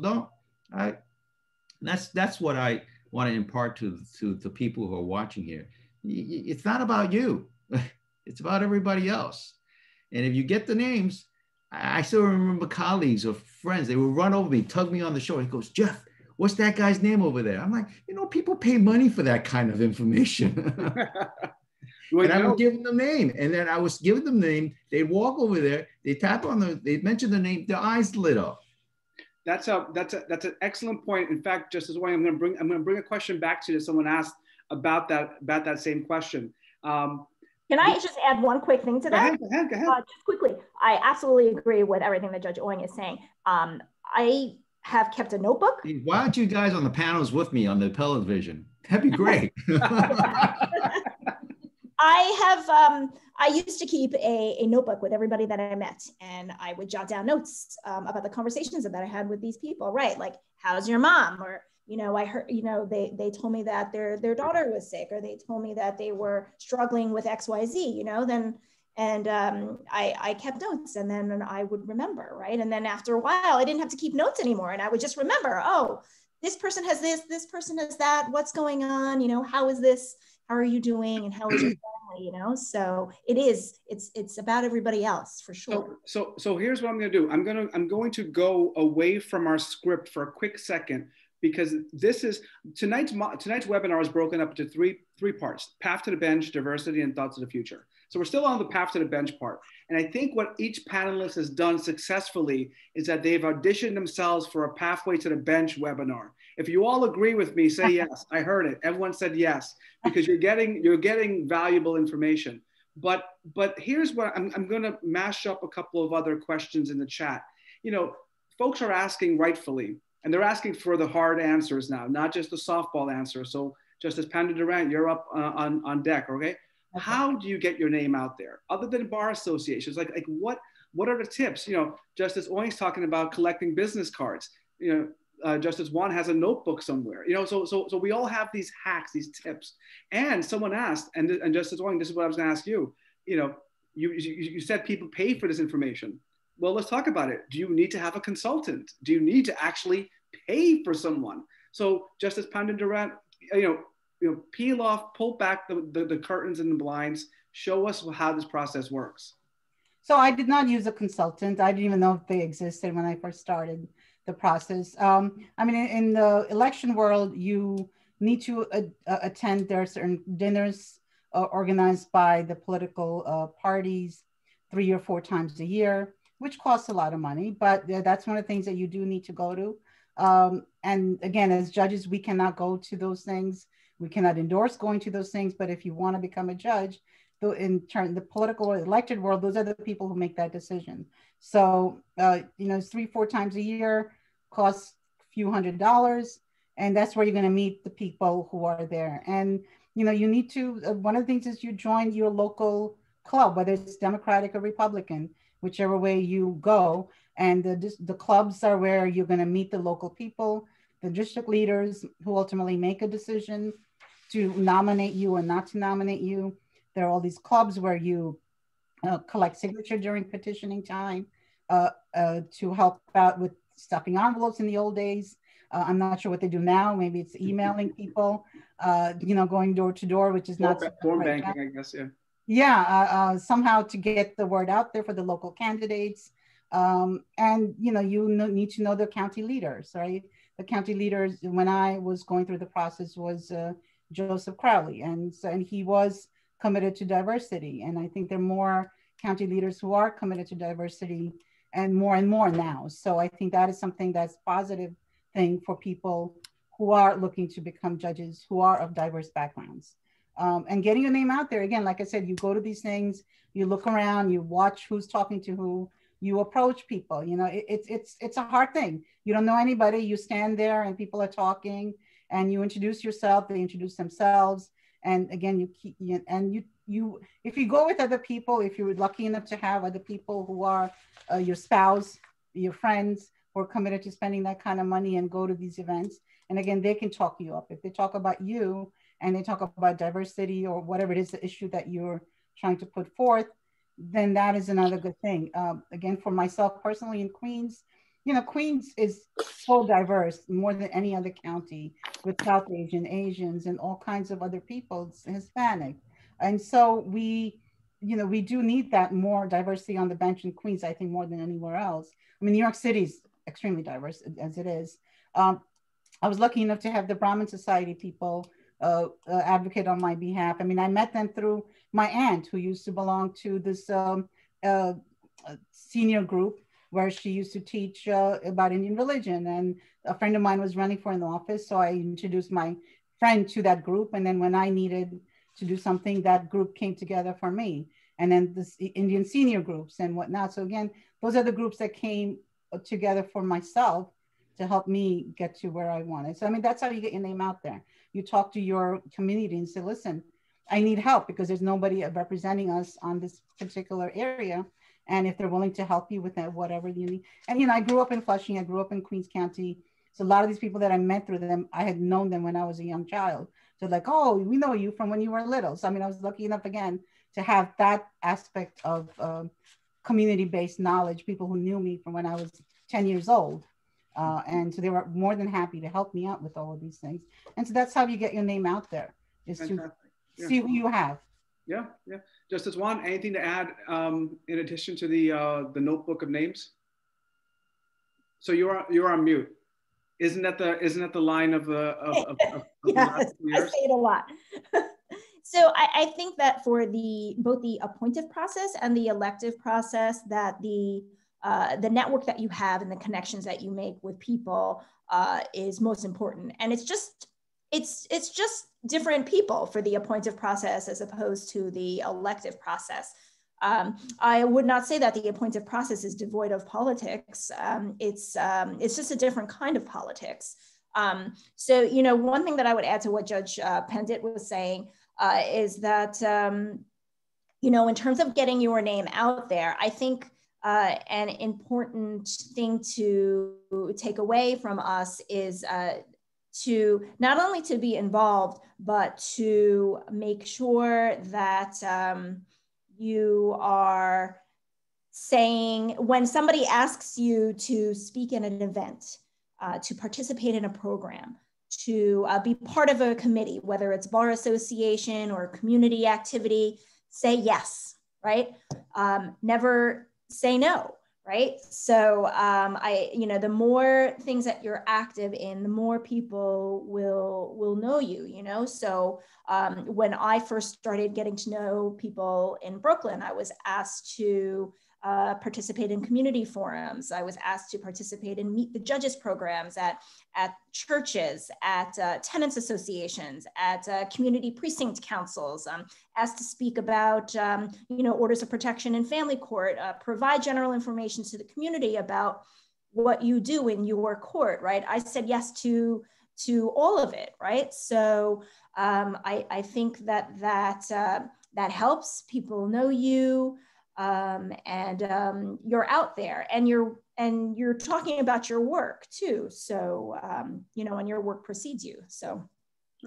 that's what I want to impart to the people who are watching here. It's not about you. It's about everybody else. And if you get the names, I still remember colleagues or friends, they would run over me, tug me on the shoulder. He goes, Jeff, what's that guy's name over there? I'm like, you know, people pay money for that kind of information. And I would give them the name. And then I was giving them the name. They'd walk over there, they tap on they'd mention the name, their eyes lit up. That's an excellent point. In fact, Justice Oing, I'm going to bring a question back to you that someone asked about that same question. Can I just add one quick thing to that? Go ahead. Just quickly, I absolutely agree with everything that Judge Oing is saying. I have kept a notebook. Why aren't you guys on the panels with me on the Appellate division? That'd be great. I used to keep a notebook with everybody that I met, and I would jot down notes about the conversations that I had with these people, right? Like, how's your mom? Or, you know, I heard, you know, they told me that their daughter was sick, or they told me that they were struggling with XYZ, you know, and I kept notes, and then I would remember, right? And then after a while, I didn't have to keep notes anymore, and I would just remember, oh, this person has this person has that, what's going on, you know, how is this? How are you doing? And how is your family, you know? So it's about everybody else for sure. So here's what I'm going to do. I'm going to go away from our script for a quick second, because this is tonight's webinar is broken up into three parts: path to the bench, diversity, and thoughts of the future. So we're still on the path to the bench part. And I think what each panelist has done successfully is that they've auditioned themselves for a pathway to the bench webinar. If you all agree with me, say yes. I heard it. Everyone said yes, because you're getting valuable information. But here's what I'm going to mash up a couple of other questions in the chat. You know, folks are asking rightfully, and they're asking for the hard answers now, not just the softball answer. So Justice Pandit-Durant, you're up on deck, okay? Okay. How do you get your name out there other than bar associations? Like what are the tips? You know, Justice Oing's talking about collecting business cards. You know, Justice Wan has a notebook somewhere. You know, so we all have these hacks, these tips. And someone asked, and Justice Oing, this is what I was going to ask you. You know, you said people pay for this information. Well, let's talk about it. Do you need to have a consultant? Do you need to actually pay for someone? So Justice Pandit-Durant, you know, pull back the curtains and the blinds, show us how this process works. So I did not use a consultant. I didn't even know if they existed when I first started the process. I mean, in the election world, you need to attend, there are certain dinners organized by the political parties 3 or 4 times a year, which costs a lot of money, but that's one of the things that you do need to go to. And again, as judges, we cannot go to those things. We cannot endorse going to those things, but if you want to become a judge, in turn, the political or elected world, those are the people who make that decision. So, you know, it's 3-4 times a year, costs a few $100s, and that's where you're going to meet the people who are there. And, you know, you need to, one of the things is you join your local club, whether it's Democratic or Republican, whichever way you go. And the clubs are where you're going to meet the local people, the district leaders who ultimately make a decision to nominate you or not to nominate you. There are all these clubs where you collect signature during petitioning time to help out with stuffing envelopes in the old days. I'm not sure what they do now. Maybe it's emailing people, going door to door, which is not form banking, I guess. Yeah. Yeah, somehow to get the word out there for the local candidates. And you need to know the county leaders, right? The county leaders, when I was going through the process, was Joseph Crowley, and he was committed to diversity. And I think there are more county leaders who are committed to diversity, and more now. So I think that is something that's positive thing for people who are looking to become judges, who are of diverse backgrounds. And getting your name out there. Again, like I said, you go to these things, you look around, you watch who's talking to who, you approach people. It's a hard thing. You don't know anybody. You stand there and people are talking, and you introduce yourself. They introduce themselves, and again, if you go with other people, if you're lucky enough to have other people who are your spouse, your friends, who are committed to spending that kind of money and go to these events, and again, they can talk you up. If they talk about you and they talk about diversity or whatever it is, the issue that you're trying to put forth, then that is another good thing. Again, for myself personally in Queens, Queens is so diverse, more than any other county, with South Asian, Asians, and all kinds of other people, Hispanic. And so we do need that more diversity on the bench in Queens, I think, more than anywhere else. I mean, New York City is extremely diverse as it is. I was lucky enough to have the Brahmin Society people advocate on my behalf. I mean, I met them through my aunt, who used to belong to this senior group where she used to teach about Indian religion. And a friend of mine was running for an office, so I introduced my friend to that group. And then when I needed to do something, that group came together for me. And then this Indian senior groups and whatnot. So again, those are the groups that came together for myself to help me get to where I wanted. So, I mean, that's how you get your name out there. You talk to your community and say, listen, I need help because there's nobody representing us on this particular area. And if they're willing to help you with that, whatever you need. And, I grew up in Flushing, I grew up in Queens County. So a lot of these people that I met through them, I had known them when I was a young child. So like, oh, we know you from when you were little. So, I mean, I was lucky enough, again, to have that aspect of community-based knowledge, people who knew me from when I was 10 years old. And so they were more than happy to help me out with all of these things. And so that's how you get your name out there, is to see who you have. Yeah, yeah. Justice Wan, anything to add in addition to the notebook of names? So you're on mute. Isn't that the line of the yes, the last years? I say it a lot. So I think that for both the appointive process and the elective process, that the network that you have and the connections that you make with people is most important. And it's just different people for the appointive process as opposed to the elective process. I would not say that the appointive process is devoid of politics. It's just a different kind of politics. So, one thing that I would add to what Judge Pandit was saying is that, in terms of getting your name out there, I think an important thing to take away from us is to not only to be involved, but to make sure that you are saying, when somebody asks you to speak in an event, to participate in a program, to be part of a committee, whether it's bar association or community activity, say yes, right? Never say no, right? So the more things that you're active in, the more people will know you, So when I first started getting to know people in Brooklyn, I was asked to participate in community forums. I was asked to participate in Meet the Judges programs at churches, at tenants associations, at community precinct councils, asked to speak about orders of protection in family court, provide general information to the community about what you do in your court, right? I said yes to all of it, right? So I think that helps people know you. And you're out there, and you're talking about your work too. So and your work precedes you. So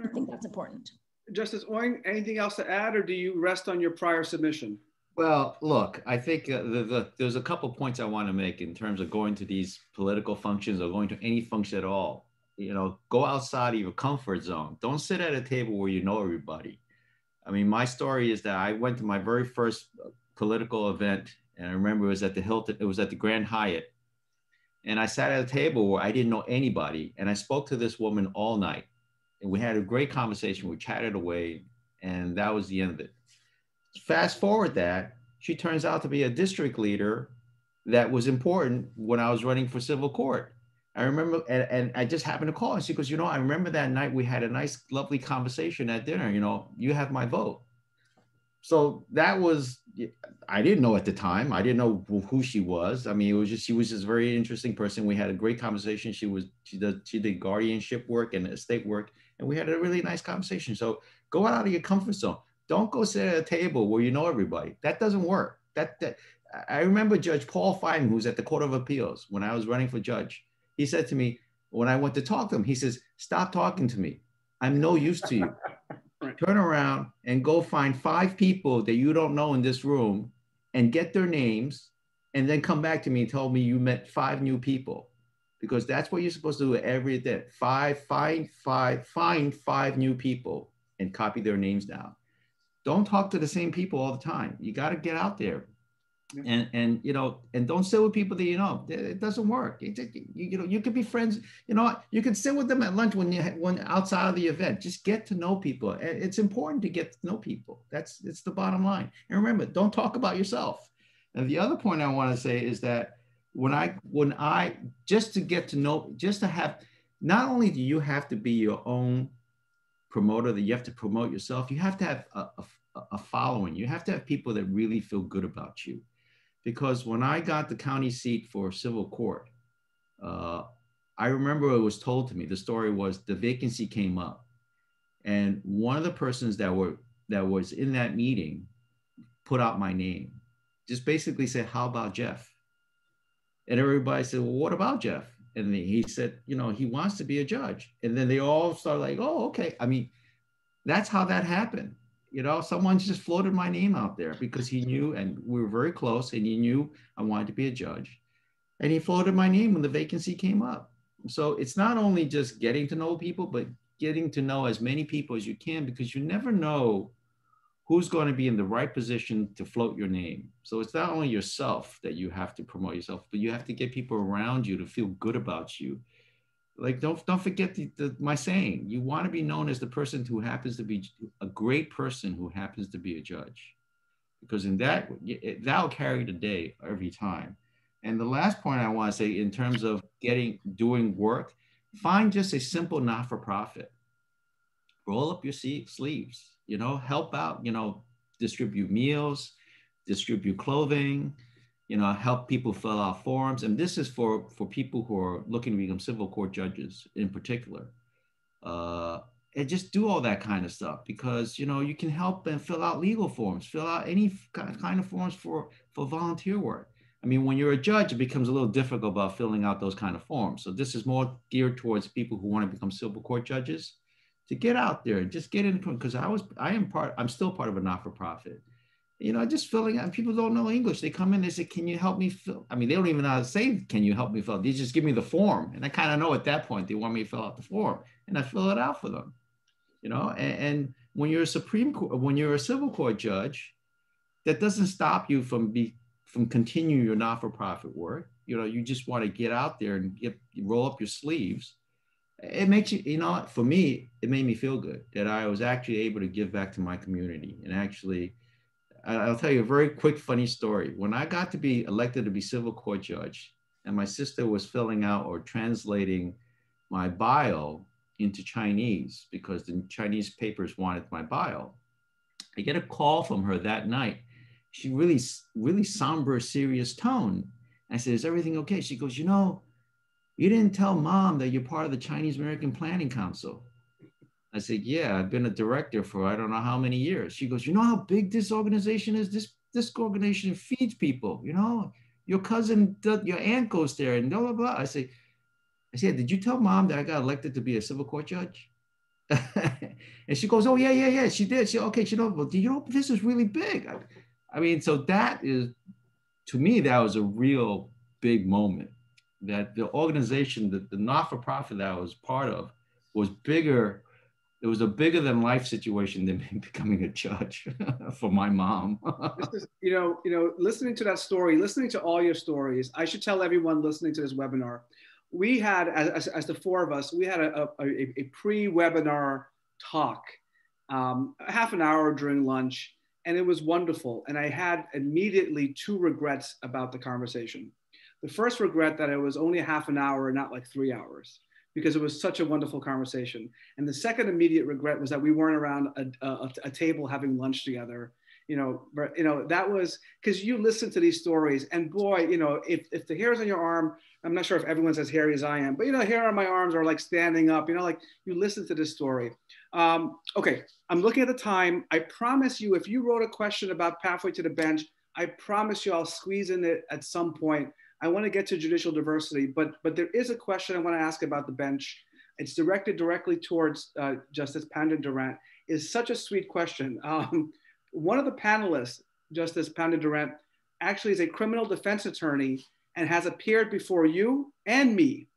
I think that's important. Justice Oing, anything else to add, or do you rest on your prior submission? Well, look, I think there's a couple points I want to make in terms of going to these political functions or going to any function at all. You know, go outside of your comfort zone. Don't sit at a table where you know everybody. I mean, my story is that I went to my very first political event, and I remember it was at the Hilton, it was at the Grand Hyatt. And I sat at a table where I didn't know anybody, and I spoke to this woman all night. And we had a great conversation. We chatted away, and that was the end of it. Fast forward that, she turns out to be a district leader that was important when I was running for civil court. I remember, and I just happened to call, and she goes, you know, I remember that night we had a nice, lovely conversation at dinner, you know, you have my vote. So that was, I didn't know at the time. I didn't know who she was. I mean, it was just, she was just a very interesting person. We had a great conversation. She did guardianship work and estate work, and we had a really nice conversation. So go out of your comfort zone. Don't go sit at a table where you know everybody. That doesn't work. I remember Judge Paul Fine, who's at the Court of Appeals, when I was running for judge. He said to me, when I went to talk to him, he says, stop talking to me. I'm no use to you. Turn around and go find 5 people that you don't know in this room and get their names, and then come back to me and tell me you met 5 new people, because that's what you're supposed to do every day. Find 5 new people and copy their names down. Don't talk to the same people all the time. You got to get out there. And you know, and don't sit with people that you know. It doesn't work. You know, you could be friends. You know, you can sit with them at lunch when outside of the event. Just get to know people. It's important to get to know people. It's the bottom line. And remember, don't talk about yourself. And the other point I want to say is that when I just to get to know, just to have, not only do you have to be your own promoter, that you have to promote yourself, you have to have a following. You have to have people that really feel good about you. Because when I got the county seat for civil court, I remember it was told to me, the story was the vacancy came up, and one of the persons that was in that meeting put out my name, just basically said, how about Jeff? And everybody said, well, what about Jeff? And he said, you know, he wants to be a judge. And then they all started like, oh, okay. I mean, that's how that happened. You know, someone just floated my name out there because he knew, and we were very close, and he knew I wanted to be a judge. And he floated my name when the vacancy came up. So it's not only just getting to know people, but getting to know as many people as you can, because you never know who's going to be in the right position to float your name. So it's not only yourself that you have to promote yourself, but you have to get people around you to feel good about you. Like, don't forget my saying, you want to be known as the person who happens to be a great person who happens to be a judge, because in that'll carry the day every time. And the last point I want to say in terms of doing work, find just a simple not-for-profit. Roll up your sleeves, you know, help out, you know, distribute meals, distribute clothing, you know, help people fill out forms. And this is for people who are looking to become civil court judges in particular. And just do all that kind of stuff, because, you know, you can help and fill out legal forms, fill out any kind of forms for volunteer work. I mean, when you're a judge, it becomes a little difficult about filling out those kind of forms. So this is more geared towards people who want to become civil court judges, to get out there and just get in, because I'm still part of a not-for-profit. You know, just filling out, people don't know English. They come in, they say, can you help me fill? I mean, they don't even know how to say, can you help me fill? They just give me the form. And I kind of know at that point, they want me to fill out the form, and I fill it out for them. You know, and when you're a civil court judge, that doesn't stop you from continuing your not-for-profit work. You know, you just want to get out there and roll up your sleeves. It makes you, you know, for me, it made me feel good that I was actually able to give back to my community. And actually, I'll tell you a very quick, funny story. When I got to be elected to be civil court judge, and my sister was filling out or translating my bio into Chinese, because the Chinese papers wanted my bio, I get a call from her that night. She really, really somber, serious tone. I said, is everything okay? She goes, you know, you didn't tell Mom that you're part of the Chinese American Planning Council. I said, yeah, I've been a director for I don't know how many years. She goes, you know how big this organization is? This organization feeds people, you know? Your cousin, your aunt goes there and blah, blah, blah. I said, did you tell Mom that I got elected to be a civil court judge? And she goes, oh, yeah. She did. She, okay, she knows, well, do you know, this is really big. I mean, so that is, to me, that was a real big moment, that the organization, that the not-for-profit that I was part of was bigger. It was a bigger than life situation than becoming a judge for my mom. This is, listening to that story, listening to all your stories, I should tell everyone listening to this webinar, we had, as the four of us, we had a pre-webinar talk, half an hour during lunch, and it was wonderful. And I had immediately two regrets about the conversation. The first regret that it was only a half an hour and not like 3 hours, because it was such a wonderful conversation. And the second immediate regret was that we weren't around a table having lunch together. That was because you listen to these stories, and boy, if the hairs on your arm, I'm not sure if everyone's as hairy as I am, but hair on my arms are like standing up, like you listen to this story. Okay, I'm looking at the time. I promise you, if you wrote a question about Pathway to the Bench, I promise you I'll squeeze in it at some point. I want to get to judicial diversity, but there is a question I want to ask about the bench. It's directed directly towards Justice Pandit-Durant. It's such a sweet question. One of the panelists, Justice Pandit-Durant, actually is a criminal defense attorney and has appeared before you and me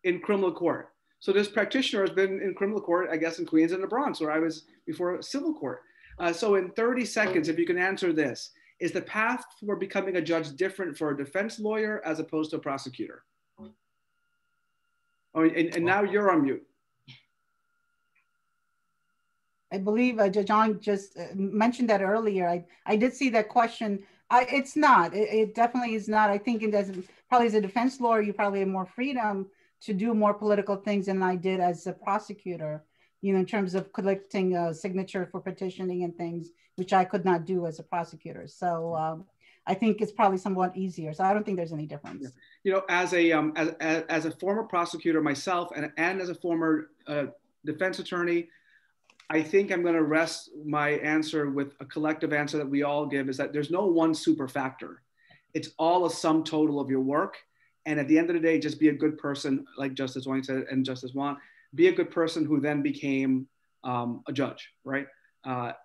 in criminal court. So this practitioner has been in criminal court, I guess, in Queens and the Bronx, where I was before civil court. So in 30 seconds, if you can answer this, is the path for becoming a judge different for a defense lawyer as opposed to a prosecutor? Oh, and now you're on mute. I believe Judge Oing just mentioned that earlier. I did see that question. It's not. It definitely is not. I think probably as a defense lawyer, you probably have more freedom to do more political things than I did as a prosecutor, in terms of collecting a signature for petitioning and things, which I could not do as a prosecutor. So I think it's probably somewhat easier. So I don't think there's any difference. As a former prosecutor myself and as a former defense attorney, I think I'm going to rest my answer with a collective answer that we all give, is that there's no one super factor. It's all a sum total of your work. And at the end of the day, just be a good person, like Justice Oing said and Justice Wan, be a good person who then became a judge, right?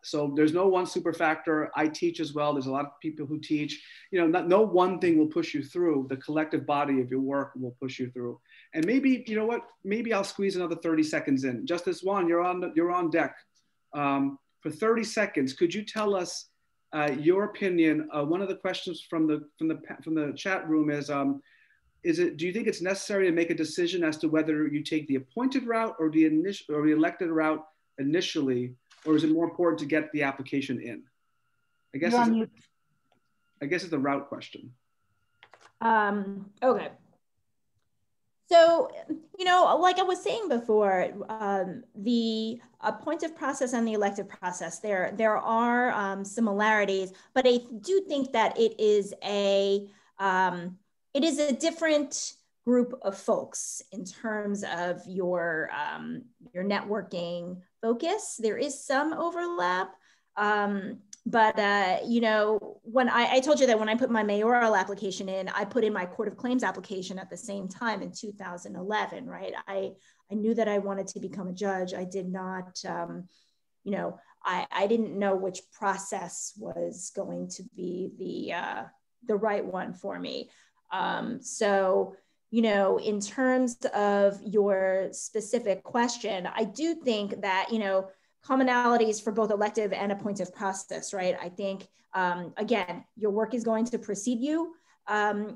So there's no one super factor. I teach as well. There's a lot of people who teach. No one thing will push you through. The collective body of your work will push you through. And maybe, maybe I'll squeeze another 30 seconds in. Justice Wan, you're on deck. For 30 seconds, could you tell us your opinion? One of the questions from the chat room is do you think it's necessary to make a decision as to whether you take the appointed route or the elected route initially, or is it more important to get the application in? I guess it's a route question. Okay. So, like I was saying before, the appointive process and the elective process, there are similarities, but I do think that it is a different group of folks in terms of your networking focus. There is some overlap, but when I told you that when I put my mayoral application in, I put in my Court of Claims application at the same time in 2011, right? I knew that I wanted to become a judge. I did not, I didn't know which process was going to be the right one for me. So, in terms of your specific question, I do think that, commonalities for both elective and appointive process, right? I think, again, your work is going to precede you.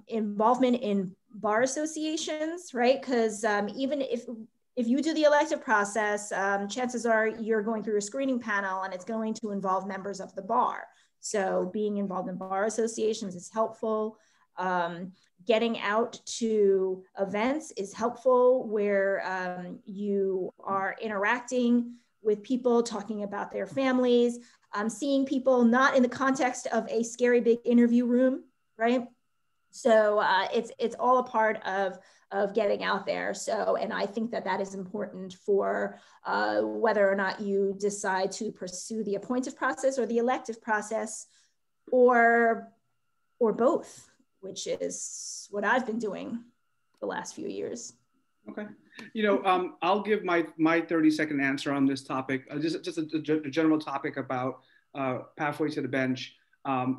Involvement in bar associations, right? Because even if you do the elective process, chances are you're going through a screening panel and it's going to involve members of the bar. So being involved in bar associations is helpful. Getting out to events is helpful where you are interacting with people, talking about their families, seeing people not in the context of a scary big interview room, right? So it's all a part of getting out there. So, and I think that is important for whether or not you decide to pursue the appointive process or the elective process, or both, which is what I've been doing the last few years. Okay. I'll give my 30-second answer on this topic, just a general topic about pathway to the bench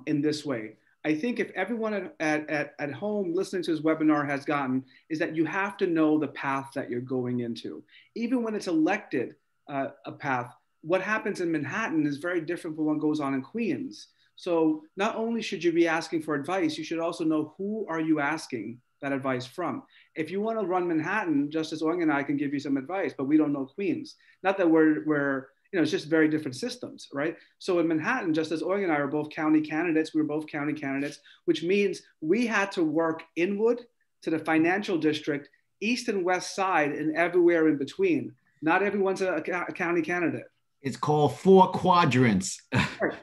in this way. I think if everyone at home listening to this webinar has gotten, is that you have to know the path that you're going into. Even when it's elected a path, what happens in Manhattan is very different from what goes on in Queens. So not only should you be asking for advice, you should also know who are you asking that advice from. If you want to run Manhattan, Justice Oing and I can give you some advice, but we don't know Queens. Not that we're it's just very different systems, right? So in Manhattan, Justice Oing and I are both county candidates. We were both county candidates, which means we had to work inward to the financial district, east and west side, and everywhere in between. Not everyone's a county candidate. It's called 4 quadrants. Right.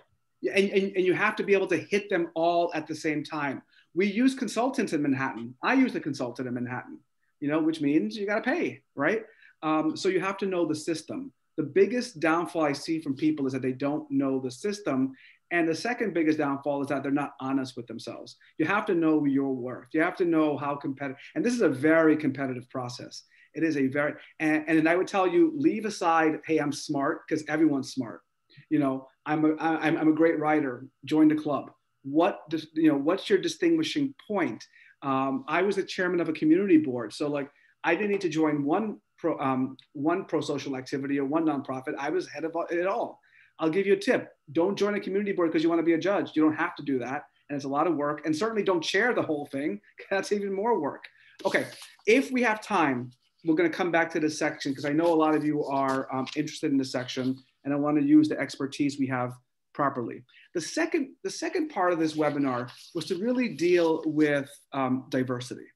And you have to be able to hit them all at the same time. We use consultants in Manhattan. I use a consultant in Manhattan, which means you got to pay, right? So you have to know the system. The biggest downfall I see from people is that they don't know the system. And the second biggest downfall is that they're not honest with themselves. You have to know your worth. You have to know how competitive, and this is a very competitive process. It is a very, and I would tell you, leave aside, hey, I'm smart, because everyone's smart. I'm a great writer, join the club. What's your distinguishing point? I was the chairman of a community board. So I didn't need to join one pro-social activity or one nonprofit. I was head of it all. I'll give you a tip. Don't join a community board because you want to be a judge. You don't have to do that. And it's a lot of work. And certainly don't chair the whole thing. That's even more work. Okay, if we have time, we're going to come back to this section because I know a lot of you are interested in this section, and I want to use the expertise we have properly. The second part of this webinar was to really deal with diversity,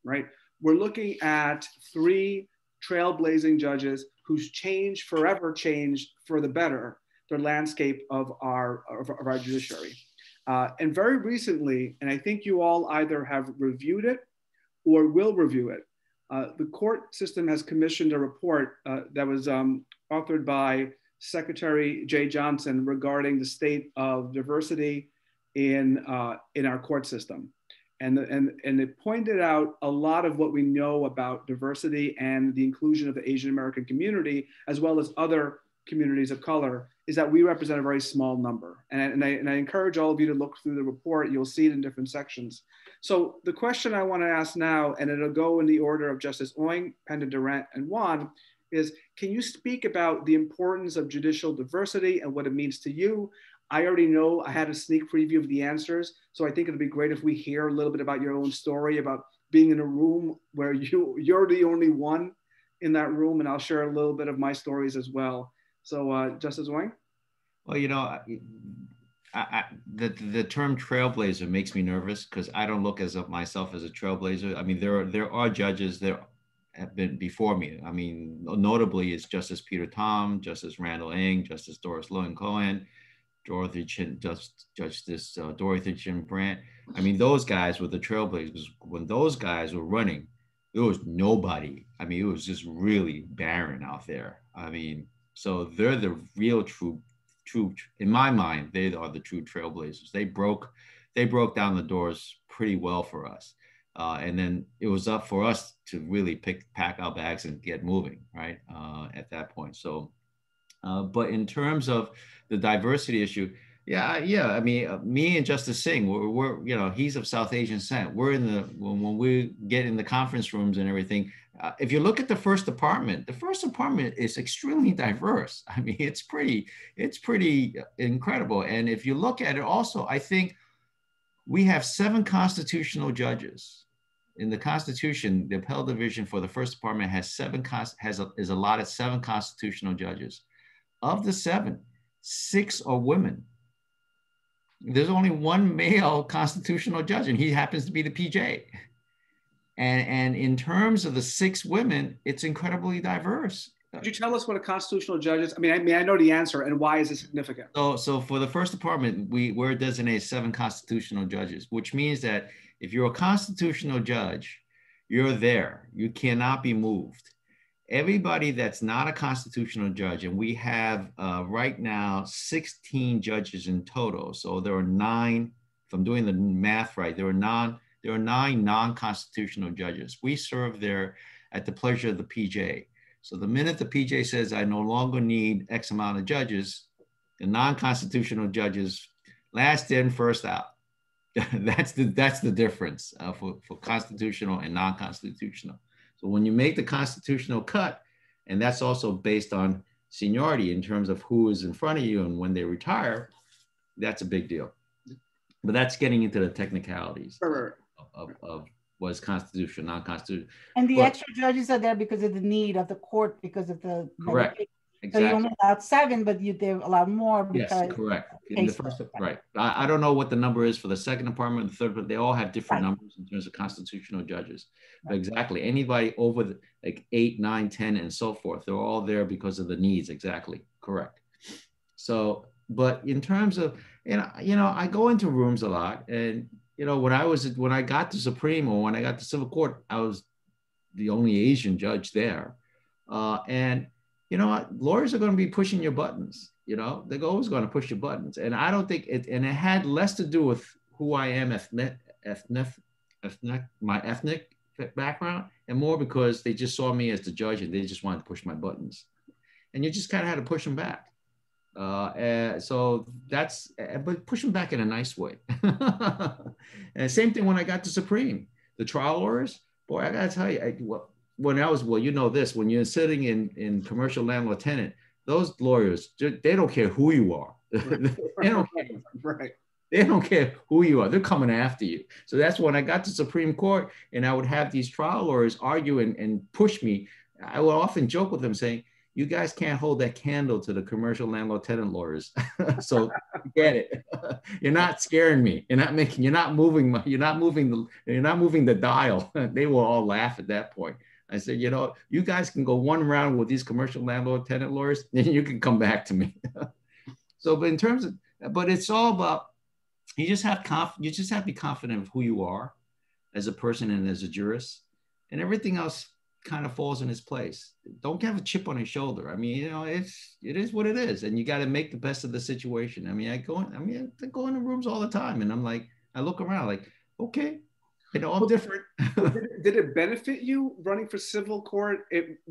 right? We're looking at 3 trailblazing judges who's forever changed for the better, the landscape of our judiciary. And very recently, and I think you all either have reviewed it or will review it, the court system has commissioned a report that was authored by Secretary Jeh Johnson regarding the state of diversity in our court system. And it pointed out a lot of what we know about diversity and the inclusion of the Asian American community, as well as other communities of color, is that we represent a very small number. And I encourage all of you to look through the report. You'll see it in different sections. So the question I want to ask now, and it'll go in the order of Justice Oing, Pandit-Durant, and Juan, is can you speak about the importance of judicial diversity and what it means to you? I already know I had a sneak preview of the answers, so I think it'd be great if we hear a little bit about your own story, about being in a room where you're the only one in that room, and I'll share a little bit of my stories as well. So Justice Oing? Well, the term trailblazer makes me nervous because I don't look as of myself as a trailblazer. I mean, there are judges that have been before me. I mean, notably is Justice Peter Tom, Justice Randall Ng, Justice Doris Lillian Cohen, Justice Dorothy Chin Brandt. I mean, those guys were the trailblazers. When those guys were running, there was nobody. I mean, it was just really barren out there. I mean, so they're the real true, in my mind, they are the true trailblazers. They broke down the doors pretty well for us. And then it was up for us to really pack our bags and get moving, right? At that point. So, but in terms of the diversity issue, yeah. I mean, me and Justice Singh, we're he's of South Asian descent. We're when we get in the conference rooms and everything. If you look at the first department is extremely diverse. I mean, it's pretty incredible. And if you look at it also, I think we have 7 constitutional judges. In the Constitution, the Appellate Division for the First Department is allotted 7 constitutional judges. Of the 7, 6 are women. There's only 1 male constitutional judge, and he happens to be the PJ. And in terms of the 6 women, it's incredibly diverse. Could you tell us what a constitutional judge is? I mean, I know the answer, and why is it significant? So for the First Department, we're designated 7 constitutional judges, which means that if you're a constitutional judge, you're there. You cannot be moved. Everybody that's not a constitutional judge, and we have right now 16 judges in total. So there are 9, if I'm doing the math right, there are 9 non-constitutional judges. We serve there at the pleasure of the PJ. So the minute the PJ says I no longer need X amount of judges, the non-constitutional judges, last in, first out. That's the difference for constitutional and non-constitutional. So when you make the constitutional cut, and that's also based on seniority in terms of who is in front of you and when they retire, that's a big deal. But that's getting into the technicalities of what's constitutional, non-constitutional. And the extra judges are there because of the need of the court, because of the correct. Exactly. So you only allowed 7, but they're allowed more because yes, correct. In the first, right. I don't know what the number is for the second department, the third, but they all have different numbers in terms of constitutional judges. But exactly, anybody over like 8, 9, 10, and so forth, they're all there because of the needs. Exactly, correct. So, but in terms of, I go into rooms a lot, and when I got to Supreme or when I got to Civil Court, I was the only Asian judge there, and you know what? Lawyers are going to be pushing your buttons. They're always going to push your buttons. And I don't think it had less to do with who I am, my ethnic background, and more because they just saw me as the judge and they just wanted to push my buttons. And you just kind of had to push them back. So but push them back in a nice way. And same thing when I got to Supreme, the trial lawyers, boy, I got to tell you, when I was, when you're sitting in commercial landlord tenant, those lawyers, they don't care who you are. They don't care. Right. They don't care who you are. They're coming after you. So that's when I got to Supreme Court and I would have these trial lawyers argue and push me. I would often joke with them saying, you guys can't hold that candle to the commercial landlord tenant lawyers. So get it. You're not scaring me. You're not moving the dial. They will all laugh at that point. I said, you guys can go one round with these commercial landlord tenant lawyers, then you can come back to me. So, but it's all about, you just have to be confident of who you are as a person and as a jurist, and everything else kind of falls in its place. Don't have a chip on your shoulder. I mean, it is what it is, and you got to make the best of the situation. I mean, I go into rooms all the time, and I'm like, I look around like, okay, all different. Did it benefit you running for civil court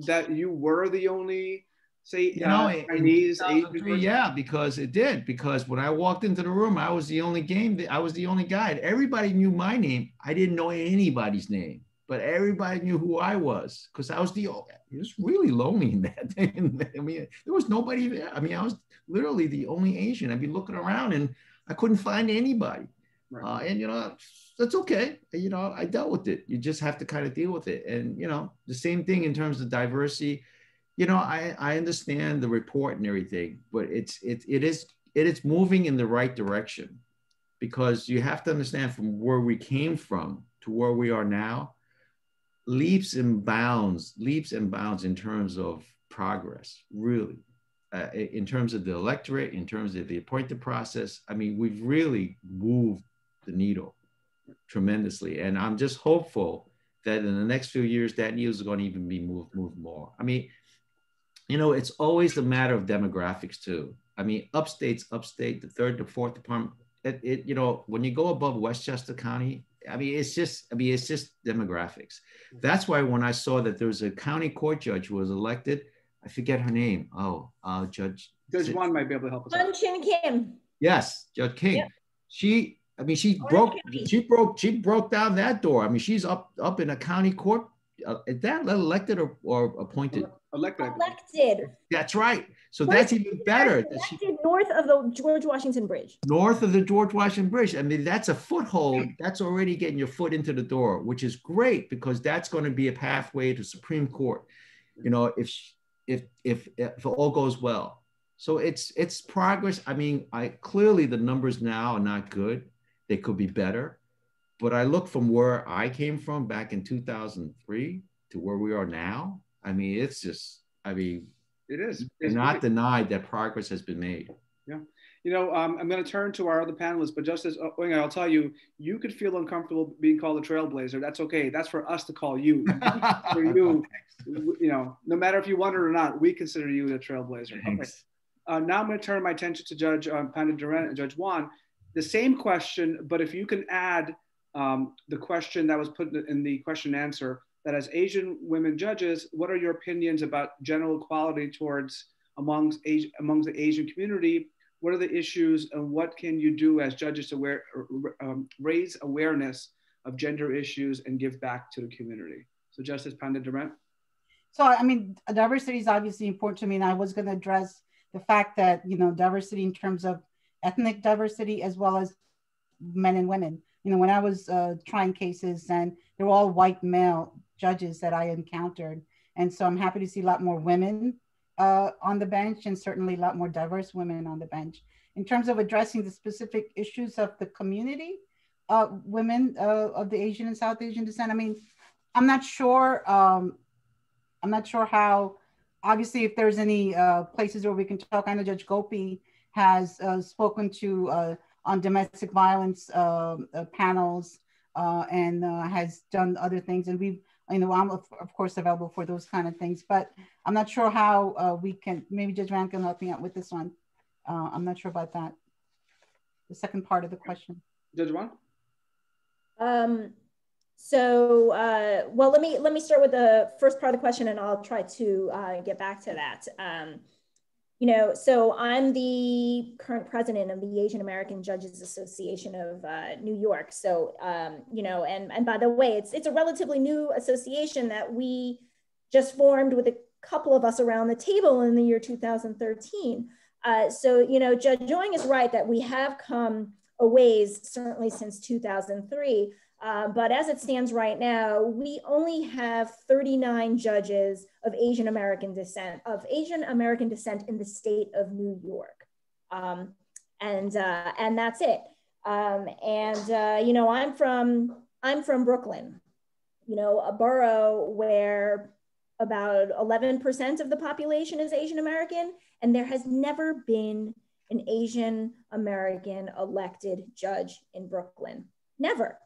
that you were the only, say, Chinese, Asian? Yeah, because it did. Because when I walked into the room, I was the only guy. Everybody knew my name. I didn't know anybody's name, but everybody knew who I was because it was really lonely in that thing. I mean, there was nobody there. I mean, I was literally the only Asian. I'd be looking around and I couldn't find anybody. Right. And that's okay. I dealt with it. You just have to kind of deal with it. And the same thing in terms of diversity. I understand the report and everything, but it is moving in the right direction, because you have to understand from where we came from to where we are now, leaps and bounds in terms of progress, really. In terms of the electorate, in terms of the appointed process, I mean, we've really moved the needle tremendously. And I'm just hopeful that in the next few years, that needle is going to even be moved more. I mean, it's always a matter of demographics too. I mean, upstate, the third, the fourth department, when you go above Westchester County, I mean, it's just demographics. That's why when I saw that there was a county court judge who was elected, I forget her name. Judge Juan might be able to help us. Chin Kim. Yes, Judge King. Yep. She broke down that door. I mean, she's up in a county court. Is that elected or appointed? Elected. That's right. So that's even better. Elected north of the George Washington Bridge. North of the George Washington Bridge. I mean, that's a foothold. That's already getting your foot into the door, which is great, because that's going to be a pathway to Supreme Court. If all goes well. So it's progress. I mean, clearly the numbers now are not good. They could be better. But I look from where I came from back in 2003 to where we are now. I mean, it is. It's not denied that progress has been made. Yeah. I'm going to turn to our other panelists, but Justice Oing, I'll tell you, you could feel uncomfortable being called a trailblazer. That's okay. That's for us to call you. For you, no matter if you want it or not, we consider you a trailblazer. Thanks. Okay. Now I'm going to turn my attention to Judge Pandit-Durant and Judge Juan. The same question, but if you can add the question that was put in the question and answer that as Asian women judges, what are your opinions about general equality towards amongst the Asian community? What are the issues and what can you do as judges to raise awareness of gender issues and give back to the community? So Justice Pandit-Durant. So, I mean, diversity is obviously important to me, and I was going to address the fact that, you know, diversity in terms of ethnic diversity as well as men and women. You know, when I was trying cases, and they were all white male judges that I encountered. And so I'm happy to see a lot more women on the bench, and certainly a lot more diverse women on the bench. In terms of addressing the specific issues of the community, women of the Asian and South Asian descent, I mean, I'm not sure how, obviously, if there's any places where we can talk. I know Judge Gopi has spoken to on domestic violence panels and has done other things. And we've, you know, I'm of course available for those kind of things, but I'm not sure how we can, maybe Judge Van can help me out with this one. I'm not sure about that. The second part of the question. Judge Van? Well, let me start with the first part of the question, and I'll try to get back to that. You know, so I'm the current president of the Asian American Judges Association of New York. So, you know, and by the way, it's a relatively new association that we just formed with a couple of us around the table in the year 2013. So, you know, Judge Oing is right that we have come a ways, certainly since 2003. But as it stands right now, we only have 39 judges of Asian American descent in the state of New York. And that's it. You know, I'm from Brooklyn, you know, a borough where about 11% of the population is Asian American, and there has never been an Asian American elected judge in Brooklyn, never.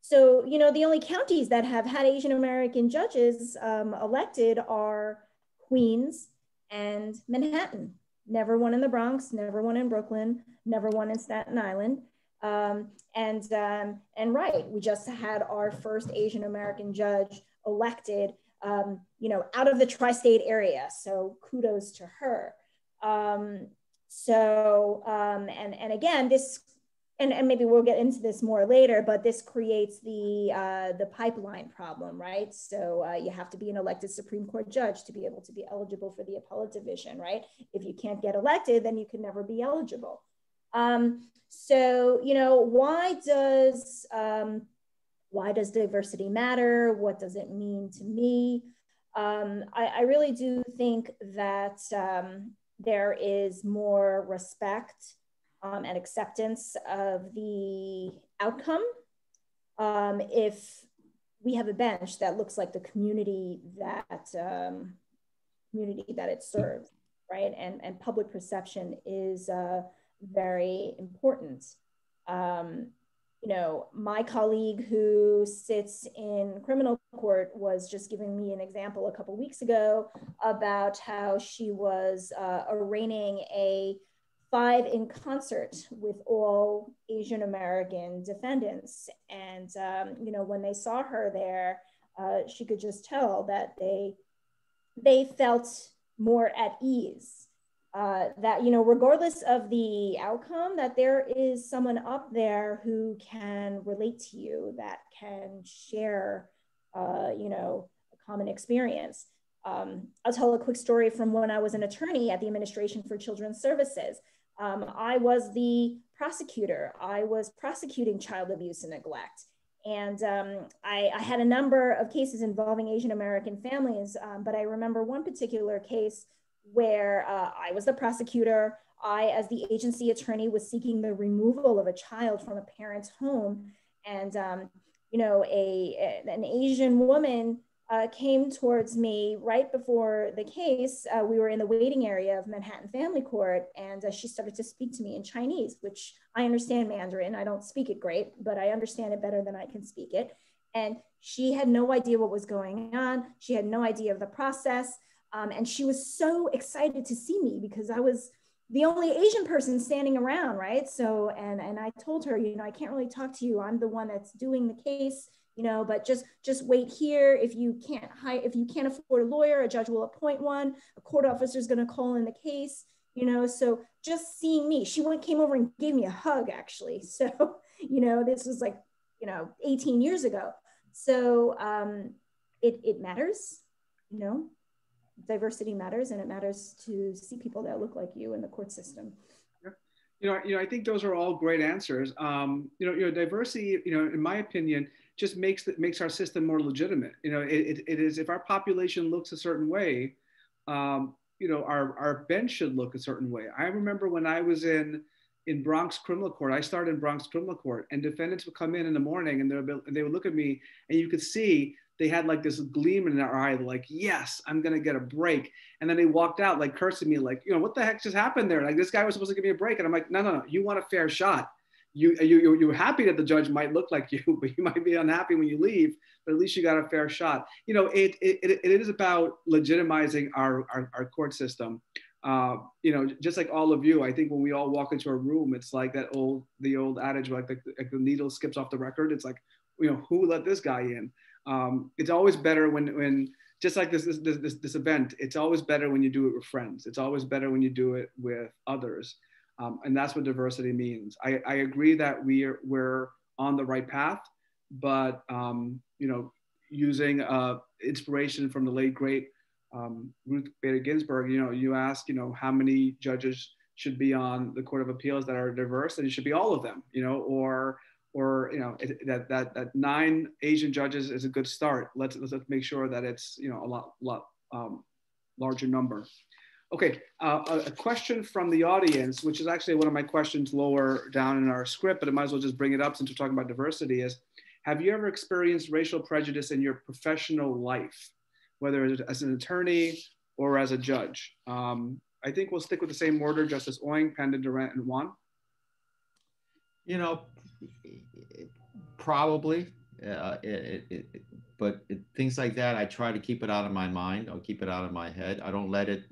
So, you know, the only counties that have had Asian American judges elected are Queens and Manhattan. Never one in the Bronx, never one in Brooklyn, never one in Staten Island. And right, we just had our first Asian American judge elected, you know, out of the tri-state area. So kudos to her. And again, this. And maybe we'll get into this more later, but this creates the pipeline problem, right? So you have to be an elected Supreme Court judge to be able to be eligible for the appellate division, right? If you can't get elected, then you can never be eligible. So, you know, why does diversity matter? What does it mean to me? I really do think that there is more respect and acceptance of the outcome if we have a bench that looks like the community that it serves, right? And public perception is very important. You know, my colleague who sits in criminal court was just giving me an example a couple weeks ago about how she was arraigning a 5 in concert with all Asian American defendants. And, you know, when they saw her there, she could just tell that they felt more at ease. That, you know, regardless of the outcome, that there is someone up there who can relate to you, that can share, you know, a common experience. I'll tell a quick story from when I was an attorney at the Administration for Children's Services. I was the prosecutor. I was prosecuting child abuse and neglect. And I had a number of cases involving Asian American families, but I remember one particular case where I was the prosecutor. I, as the agency attorney, was seeking the removal of a child from a parent's home. And, you know, an Asian woman came towards me right before the case. We were in the waiting area of Manhattan Family Court, and she started to speak to me in Chinese, which I understand Mandarin. I don't speak it great, but I understand it better than I can speak it. And she had no idea what was going on. She had no idea of the process. And she was so excited to see me because I was the only Asian person standing around, right? So, and I told her, you know, I can't really talk to you. I'm the one that's doing the case. but just wait here. If you can't afford a lawyer, a judge will appoint one. A court officer is going to call in the case, so just seeing me, she came over and gave me a hug, actually. So, this was like, 18 years ago. So it matters, diversity matters, and it matters to see people that look like you in the court system. I think those are all great answers. Diversity, in my opinion, just makes our system more legitimate. It is, if our population looks a certain way, our bench should look a certain way. I remember when I was in Bronx criminal court, I started in Bronx criminal court, and defendants would come in the morning and they would look at me, and you could see they had like this gleam in their eye, like, yes, I'm going to get a break. And then they walked out like cursing me, like, what the heck just happened there? Like, this guy was supposed to give me a break. And I'm like, no, you want a fair shot. You're happy that the judge might look like you, but you might be unhappy when you leave, but at least you got a fair shot. It is about legitimizing our court system. Just like all of you, I think when we all walk into a room, it's like the old adage, like the needle skips off the record. It's like, who let this guy in? It's always better when just like this event, it's always better when you do it with friends. It's always better when you do it with others. And that's what diversity means. I agree that we're on the right path, but using inspiration from the late great Ruth Bader Ginsburg, you ask, how many judges should be on the Court of Appeals that are diverse, and it should be all of them, or that 9 Asian judges is a good start. Let's make sure that it's a lot larger number. Okay, a question from the audience, which is actually one of my questions lower down in our script, but I might as well just bring it up since we're talking about diversity, is, have you ever experienced racial prejudice in your professional life, whether it's as an attorney or as a judge? I think we'll stick with the same order, Justice Oing, Pandit-Durant, and Juan. Probably, but things like that, I try to keep it out of my mind. I'll keep it out of my head. I don't let it,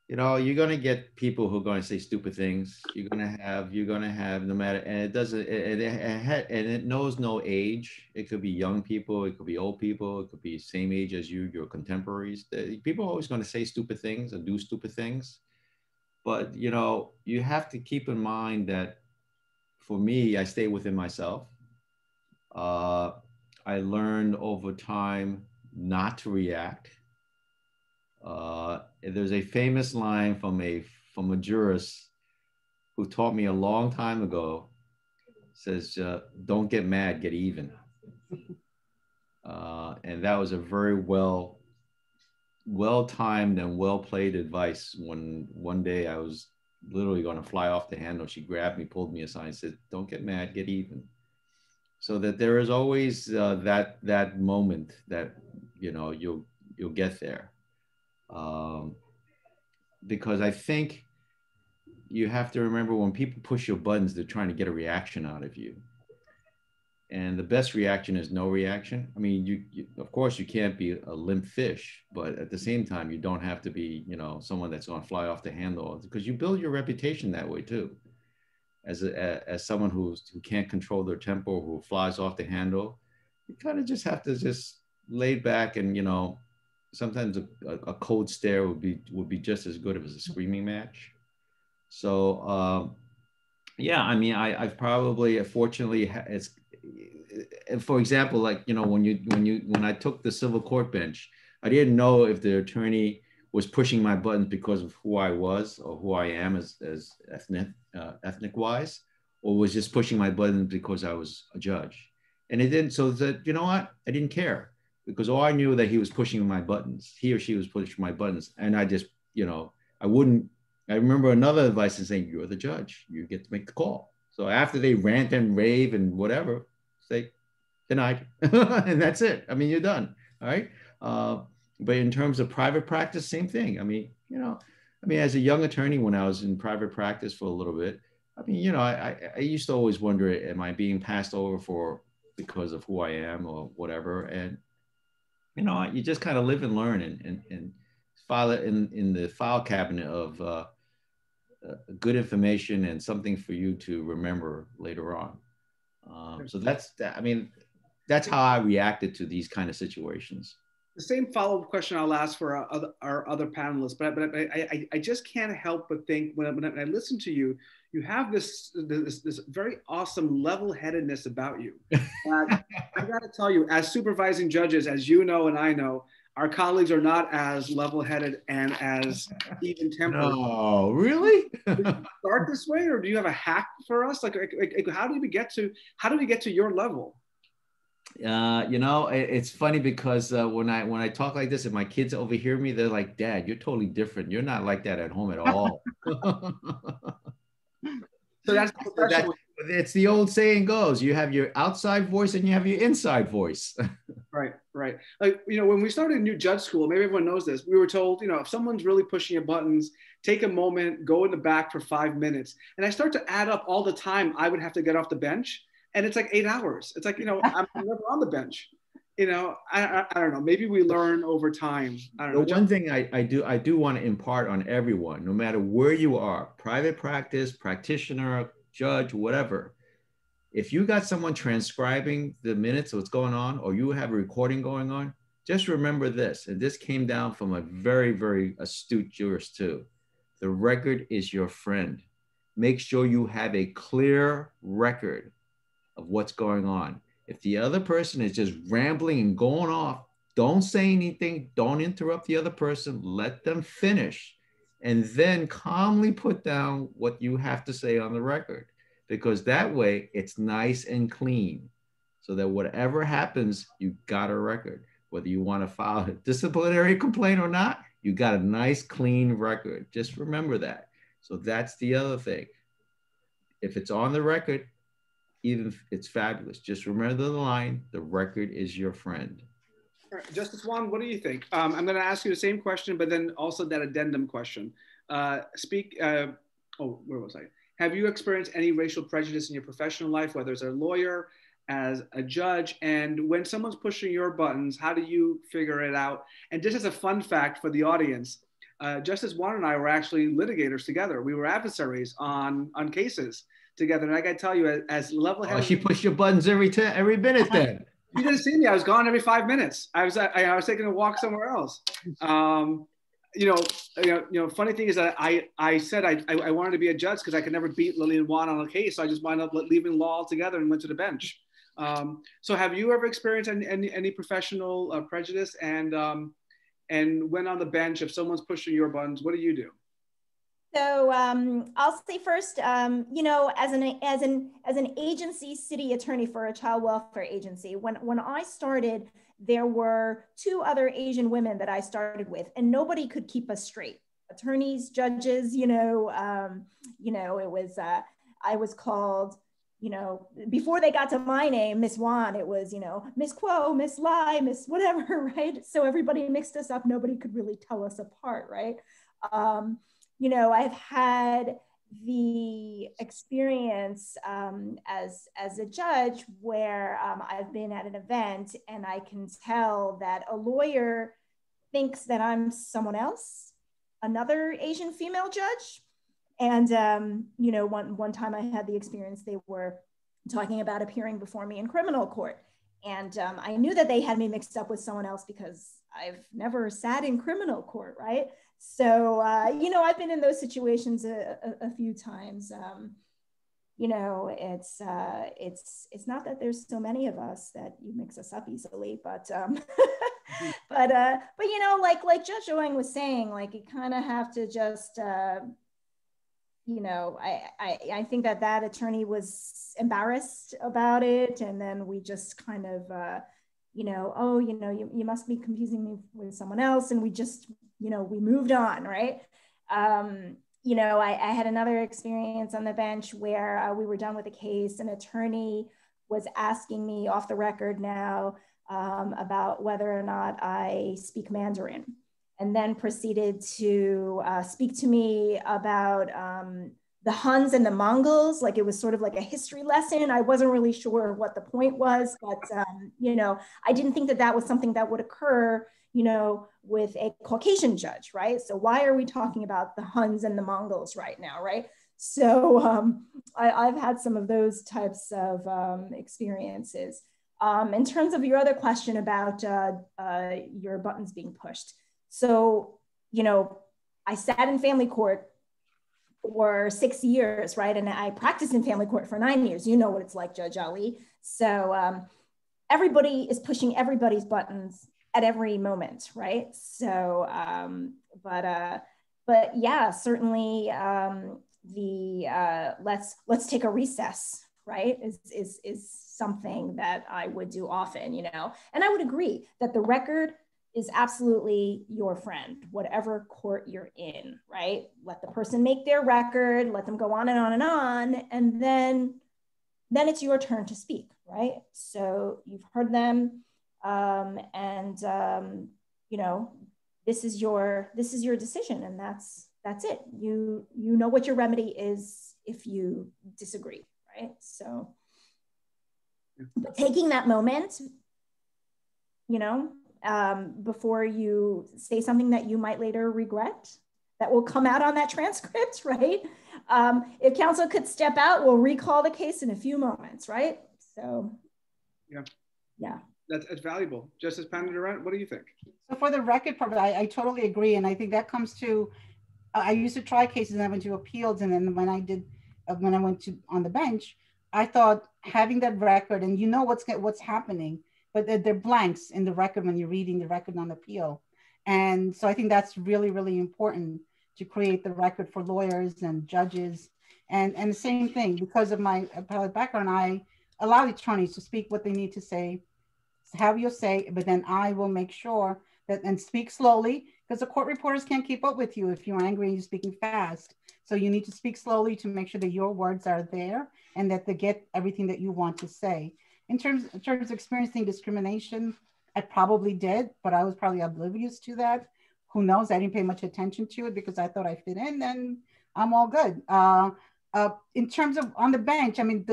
you're going to get people who are going to say stupid things. You're going to have no matter, and it doesn't, and it knows no age. It could be young people. It could be old people. It could be same age as you, your contemporaries. People are always going to say stupid things and do stupid things. But, you have to keep in mind that for me, I stay within myself. I learned over time not to react. There's a famous line from a jurist who taught me a long time ago, says, don't get mad, get even. And that was a very well-timed and well-played advice when one day I was literally going to fly off the handle. She grabbed me, pulled me aside, and said, don't get mad, get even. So that there is always that moment that, you'll get there. Because I think you have to remember, when people push your buttons, they're trying to get a reaction out of you. And the best reaction is no reaction. I mean, you of course, you can't be a limp fish, but at the same time, you don't have to be, someone that's going to fly off the handle, because you build your reputation that way too. As someone who can't control their temper, who flies off the handle, you kind of just have to just lay back, and sometimes a cold stare would be just as good as a screaming match. So yeah, I mean, I've probably, fortunately, for example, like, when I took the civil court bench, I didn't know if the attorney was pushing my buttons because of who I was or who I am as ethnic wise, or was just pushing my buttons because I was a judge. And it didn't, so that, you know what, I didn't care, because all I knew that he was pushing my buttons, he or she was pushing my buttons. And I just, I remember another advice is saying, you're the judge, you get to make the call. So after they rant and rave and whatever, say, denied, and that's it. I mean, you're done, all right? But in terms of private practice, same thing. I mean, as a young attorney, when I was in private practice for a little bit, I mean, I used to always wonder, am I being passed over because of who I am or whatever? And, you just kind of live and learn and file it in the file cabinet of good information and something for you to remember later on. So I mean, that's how I reacted to these kind of situations. The same follow-up question I'll ask for our other panelists, but I just can't help but think when I listen to you, you have this very awesome level-headedness about you. I got to tell you, as supervising judges, as you know and I know, our colleagues are not as level-headed and as even-tempered. No, really? Did you start this way, or do you have a hack for us? Like how do we get to your level? You know, it's funny because when I talk like this, if my kids overhear me, they're like, "Dad, you're totally different. You're not like that at home at all." So that's it's the old saying goes: you have your outside voice and you have your inside voice. Right. Like, you know, when we started new judge school, maybe everyone knows this, we were told, you know, if someone's really pushing your buttons, take a moment, go in the back for 5 minutes. And I start to add up all the time I would have to get off the bench. And it's like 8 hours. It's like, you know, I'm never on the bench. You know, I don't know. Maybe we learn over time. I don't know. One thing I do want to impart on everyone, no matter where you are, private practice, practitioner, judge, whatever. If you got someone transcribing the minutes of what's going on, or you have a recording going on, just remember this. And this came down from a very, very astute jurist too. The record is your friend. Make sure you have a clear record of what's going on. If the other person is just rambling and going off, don't say anything. Don't interrupt the other person. Let them finish. And then calmly put down what you have to say on the record. Because that way it's nice and clean. So that whatever happens, you got a record. Whether you want to file a disciplinary complaint or not, you got a nice, clean record. Just remember that. So that's the other thing. If it's on the record, even if it's fabulous, just remember the line, the record is your friend. All right. Justice Wan, what do you think? I'm going to ask you the same question, but then also that addendum question. Where was I? Have you experienced any racial prejudice in your professional life, whether as a lawyer, as a judge? And when someone's pushing your buttons, how do you figure it out? And just as a fun fact for the audience, Justice Wan and I were actually litigators together. We were adversaries on cases together. And I got to tell you, as level-headed. Oh, she pushed your buttons every minute then. You didn't see me. I was gone every 5 minutes. I was taking a walk somewhere else. Funny thing is that I said I wanted to be a judge because I could never beat Lillian Wan on a case. So I just wound up leaving law altogether and went to the bench. So have you ever experienced any professional prejudice? And when on the bench, if someone's pushing your buttons, what do you do? So I'll say first, as an agency city attorney for a child welfare agency, when I started, there were 2 other Asian women that I started with, and nobody could keep us straight. Attorneys, judges, it was I was called, before they got to my name, Miss Wan, it was, Miss Quo, Miss Lai, Miss whatever, right? So everybody mixed us up. Nobody could really tell us apart, right? I've had the experience as a judge where I've been at an event and I can tell that a lawyer thinks that I'm someone else, another Asian female judge. And, one time I had the experience, they were talking about appearing before me in criminal court. And I knew that they had me mixed up with someone else because I've never sat in criminal court, right? So, I've been in those situations a few times. It's not that there's so many of us that you mix us up easily, but like Judge Oing was saying, like you kind of have to just, I think that attorney was embarrassed about it, and then we just kind of, you must be confusing me with someone else, and we just, we moved on, right? I had another experience on the bench where we were done with a case. An attorney was asking me off the record now about whether or not I speak Mandarin, and then proceeded to speak to me about the Huns and the Mongols. Like it was sort of like a history lesson. I wasn't really sure what the point was, but I didn't think that was something that would occur with a Caucasian judge, right? So why are we talking about the Huns and the Mongols right now, right? So I've had some of those types of experiences. In terms of your other question about your buttons being pushed. So, you know, I sat in family court for 6 years, right? And I practiced in family court for 9 years. You know what it's like, Judge Ali. So everybody is pushing everybody's buttons at every moment, right? So, but yeah, certainly let's take a recess, right? Is something that I would do often, you know? And I would agree that the record is absolutely your friend, whatever court you're in, right? Let the person make their record, let them go on and on and on, and then it's your turn to speak, right? So you've heard them, you know, this is your decision, and that's it. You know what your remedy is if you disagree, right? So taking that moment, you know, before you say something that you might later regret, that will come out on that transcript, right? If counsel could step out, we'll recall the case in a few moments, right? So, yeah. That's valuable. Justice Pandit-Durant, what do you think? So for the record, I totally agree. And I think that comes to, I used to try cases and I went to appeals. And then when I went to on the bench, I thought having that record, and you know what's happening, but they're blanks in the record when you're reading the record on appeal. And so I think that's really, really important to create the record for lawyers and judges. And the same thing, because of my appellate background, I allow attorneys to speak what they need to say, have your say, but then I will make sure that, and speak slowly, because the court reporters can't keep up with you if you're angry and you're speaking fast. So you need to speak slowly to make sure that your words are there and that they get everything that you want to say. In terms of experiencing discrimination, I probably did, but I was probably oblivious to that. Who knows? I didn't pay much attention to it because I thought I fit in, and I'm all good. In terms of on the bench, I mean,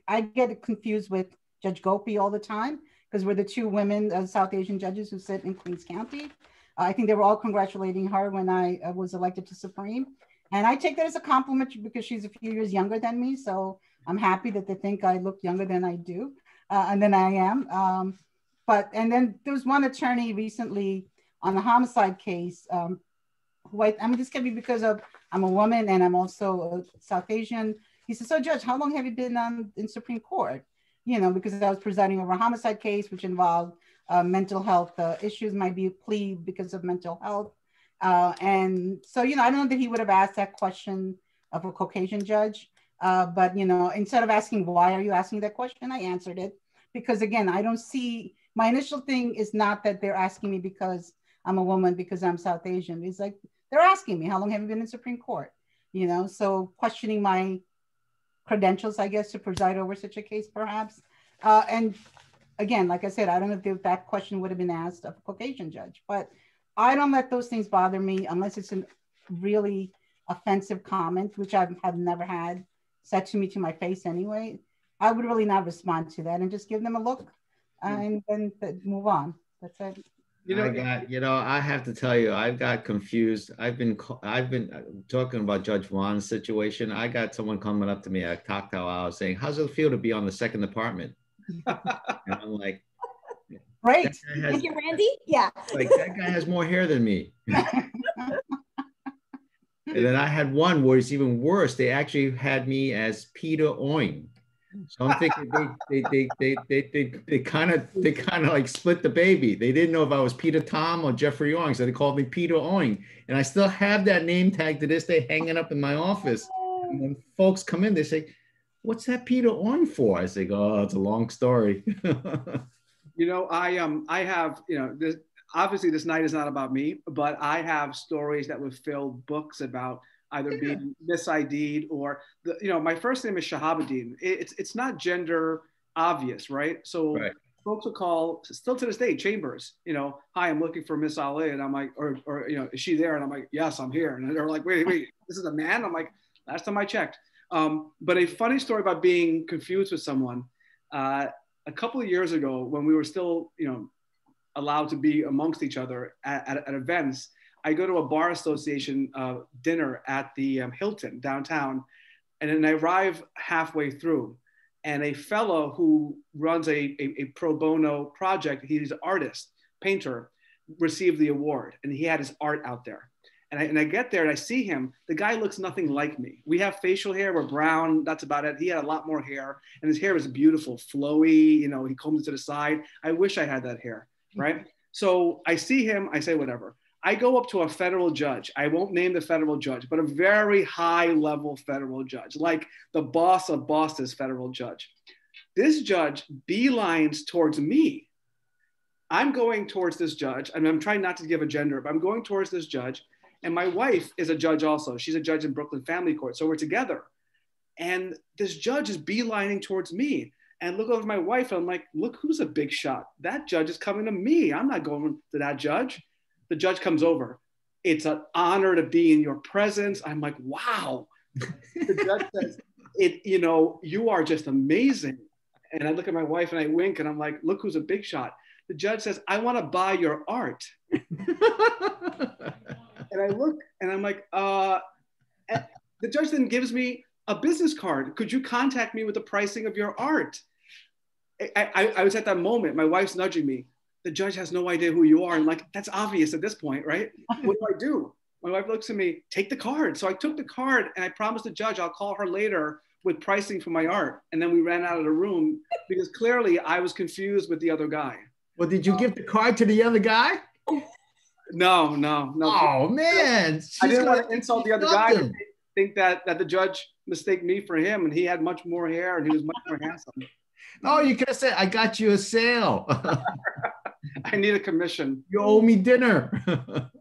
I get confused with Judge Gopi all the time because we're the two women South Asian judges who sit in Queens County. I think they were all congratulating her when I was elected to Supreme. And I take that as a compliment because she's a few years younger than me. So I'm happy that they think I look younger than I do, and than I am. And then there was one attorney recently on the homicide case who I'm just kidding because I'm a woman and I'm also South Asian. He said, "So Judge, how long have you been in Supreme Court?" You know, because I was presiding over a homicide case, which involved mental health issues, might be a plea because of mental health. And so, you know, I don't know that he would have asked that question of a Caucasian judge. But, you know, instead of asking, why are you asking that question? I answered it because, again, I don't see, my initial thing is not that they're asking me because I'm a woman, because I'm South Asian. It's like, they're asking me, how long have you been in Supreme Court? You know, so questioning my credentials, I guess, to preside over such a case, perhaps. And again, like I said, I don't know if that question would have been asked of a Caucasian judge, but I don't let those things bother me unless it's a really offensive comment, which I have never had said to me to my face anyway. I would really not respond to that and just give them a look and then move on. That's it. I have to tell you, I got confused. I've been talking about Judge Wan's situation. I got someone coming up to me at a cocktail hour saying, "How's it feel to be on the second department?" And I'm like, "Great." Thank you, Randy. Yeah. Like, that guy has more hair than me. And then I had one where it's even worse. They actually had me as Peter Oing. So I'm thinking they kind of like split the baby. They didn't know if I was Peter Tom or Jeffrey Oing, so they called me Peter Oing. And I still have that name tag to this day hanging up in my office. And when folks come in, they say, "What's that Peter Oing for?" I say, "Oh, it's a long story." You know, I have, you know, this, obviously this night is not about me, but I have stories that would fill books about either being mis-ID'd or, you know, my first name is Shahabudeen. It's not gender obvious, right? So folks will call, still to this day, chambers, you know, "Hi, I'm looking for Miss Ali." And I'm like, or you know, "Is she there?" And I'm like, "Yes, I'm here." And they're like, wait, this is a man?" I'm like, "Last time I checked." But a funny story about being confused with someone, a couple of years ago when we were still, you know, allowed to be amongst each other at events, I go to a bar association dinner at the Hilton downtown, and then I arrive halfway through, and a fellow who runs a pro bono project, he's an artist, painter, received the award, and he had his art out there. And I get there and I see him. The guy looks nothing like me. We have facial hair, we're brown, that's about it. He had a lot more hair, and his hair is beautiful, flowy, you know, he combs it to the side. I wish I had that hair, right? So I see him, I say, whatever. I go up to a federal judge. I won't name the federal judge, but a very high level federal judge, like the boss of bosses federal judge. This judge beelines towards me. I'm going towards this judge, and I'm trying not to give a gender, but I'm going towards this judge. And my wife is a judge also. She's a judge in Brooklyn Family Court. So we're together. And this judge is beelining towards me. And look over at my wife, and I'm like, look who's a big shot. That judge is coming to me. I'm not going to that judge. The judge comes over. It's an honor to be in your presence. I'm like, wow. The judge says, you know, you are just amazing. And I look at my wife and I wink and I'm like, look who's a big shot. The judge says, I want to buy your art. And I look and I'm like, and the judge then gives me a business card. Could you contact me with the pricing of your art? I was at that moment, my wife's nudging me. The judge has no idea who you are. And like, that's obvious at this point, right? What do? My wife looks at me, take the card. So I took the card and I promised the judge I'll call her later with pricing for my art. And then we ran out of the room because clearly I was confused with the other guy. Well, did you give the card to the other guy? No. Oh man. I didn't want to insult the other guy to think that the judge mistake me for him, and he had much more hair and he was much more handsome. No, you could have said, I got you a sale. I need a commission. You owe me dinner.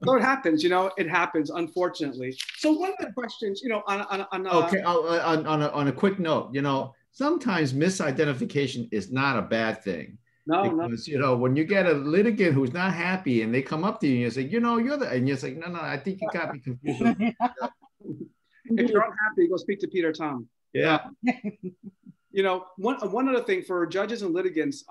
So it happens, you know, it happens, unfortunately. So one of the questions, you know, on a quick note, you know, sometimes misidentification is not a bad thing. Because, you know, when you get a litigant who's not happy and they come up to you and you say, you know, and you're like, no, I think you got me confused. If you're unhappy, go speak to Peter Tom. Yeah. You know, one other thing for judges and litigants,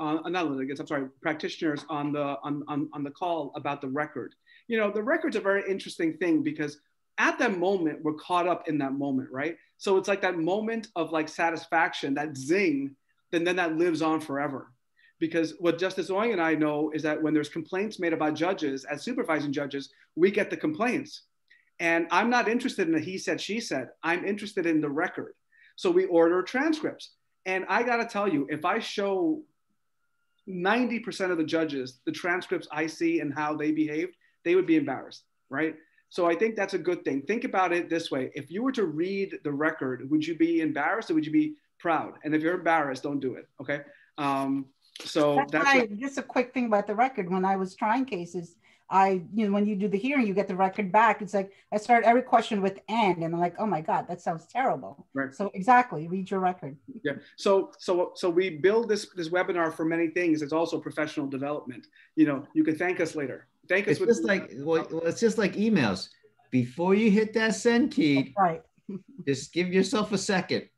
practitioners on the call about the record. You know, the record's a very interesting thing because at that moment, we're caught up in that moment, right? So it's like that moment of like satisfaction, that zing, then that lives on forever. Because what Justice Oing and I know is that when there's complaints made about judges, as supervising judges, we get the complaints. And I'm not interested in the he said, she said. I'm interested in the record. So we order transcripts. And I got to tell you, if I show 90% of the judges the transcripts I see and how they behaved, they would be embarrassed, right? So I think that's a good thing. Think about it this way. If you were to read the record, would you be embarrassed or would you be proud? And if you're embarrassed, don't do it, okay? So that's just a quick thing about the record. When I was trying cases, when you do the hearing, you get the record back. It's like, I start every question with "and," and I'm like, oh my God, that sounds terrible. Right. So exactly, read your record. Yeah. So we build this webinar for many things. It's also professional development. You know, you can thank us later. Thank us. It's just like emails. Before you hit that send key, right. Just give yourself a second.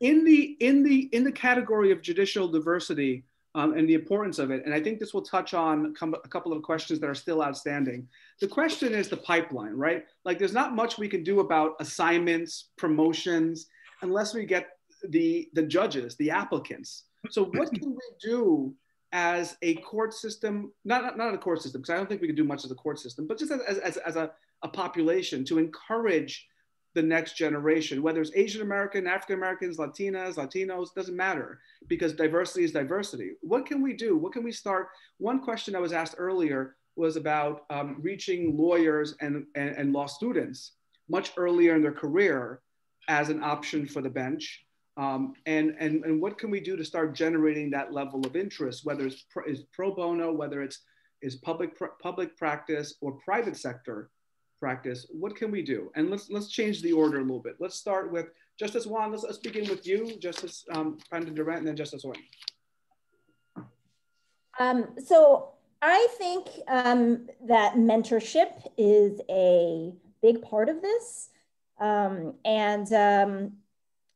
In the category of judicial diversity and the importance of it, and I think this will touch on a couple of questions that are still outstanding. The question is the pipeline, right? Like there's not much we can do about assignments, promotions, unless we get the judges, the applicants. So what can we do as a court system, not a court system, because I don't think we can do much as a court system, but just as a population to encourage the next generation, whether it's Asian American, African Americans, Latinos, doesn't matter, because diversity is diversity. What can we do? What can we start? One question I was asked earlier was about reaching lawyers and law students much earlier in their career as an option for the bench. And what can we do to start generating that level of interest, whether it's pro bono, whether it's public practice or private sector practice? What can we do? And let's change the order a little bit. Let's start with Justice Juan. Let's begin with you, Justice Pandit-Durant, and then Justice Oing. So I think that mentorship is a big part of this.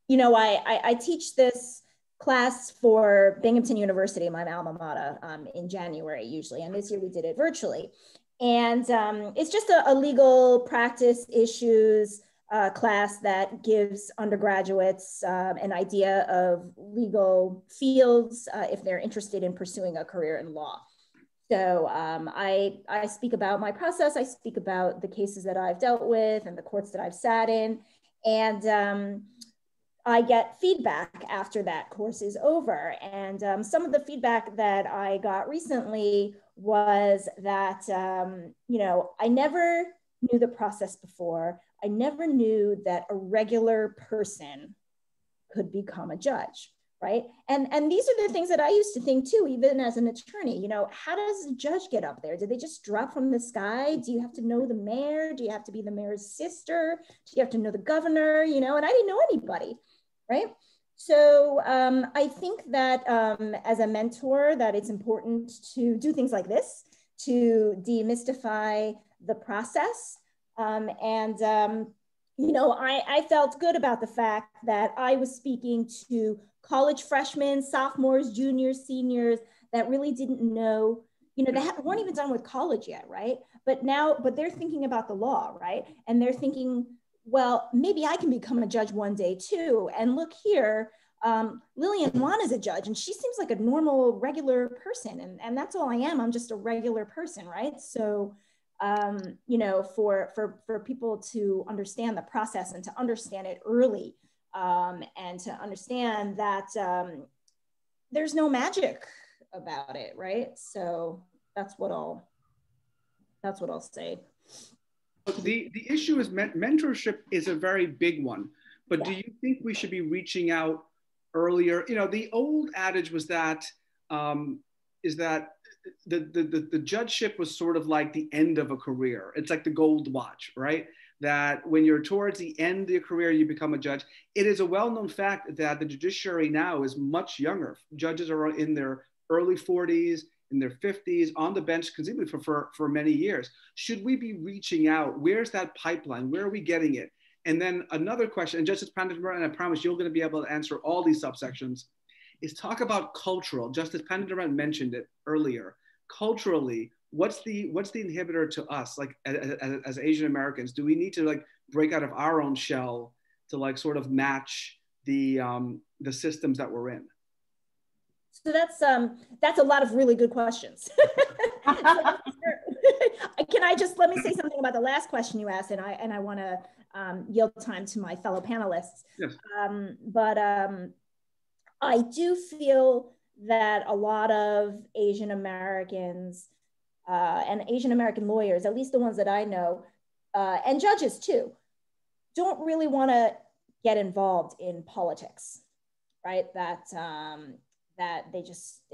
You know, I teach this class for Binghamton University, my alma mater, in January usually. And this year we did it virtually. And it's just a legal practice issues class that gives undergraduates an idea of legal fields if they're interested in pursuing a career in law. So I speak about my process. I speak about the cases that I've dealt with and the courts that I've sat in. And I get feedback after that course is over. And some of the feedback that I got recently was that, you know, I never knew the process before. I never knew that a regular person could become a judge, right? And these are the things that I used to think too, even as an attorney. You know, how does a judge get up there? Did they just drop from the sky? Do you have to know the mayor? Do you have to be the mayor's sister? Do you have to know the governor? You know, and I didn't know anybody, right? So I think that as a mentor, that it's important to do things like this, to demystify the process. You know, I felt good about the fact that I was speaking to college freshmen, sophomores, juniors, seniors that really didn't know, you know, they weren't even done with college yet, right? But they're thinking about the law, right? And they're thinking, well, maybe I can become a judge one day too. And look here, Lillian Wan is a judge and she seems like a normal, regular person. And that's all I am. I'm just a regular person, right? So, you know, for people to understand the process and to understand it early, and to understand that there's no magic about it, right? So that's what I'll say. The issue is mentorship is a very big one, but do you think we should be reaching out earlier? You know, the old adage was that is that the judgeship was sort of like the end of a career. It's like the gold watch, right? That when you're towards the end of your career, you become a judge. It is a well-known fact that the judiciary now is much younger. Judges are in their early 40s, in their 50s, on the bench conceivably for many years. Should we be reaching out? Where's that pipeline? Where are we getting it? And then another question, and Justice Pandit-Durant, and I promise you're going to be able to answer all these subsections, is talk about cultural. Justice Pandit-Durant mentioned it earlier. Culturally, what's the inhibitor to us, like as Asian Americans? Do we need to like break out of our own shell to like sort of match the systems that we're in? So that's a lot of really good questions. Can I just, let me say something about the last question you asked, and I want to yield time to my fellow panelists. Yes. I do feel that a lot of Asian Americans and Asian American lawyers, at least the ones that I know, and judges too, don't really want to get involved in politics, right? That they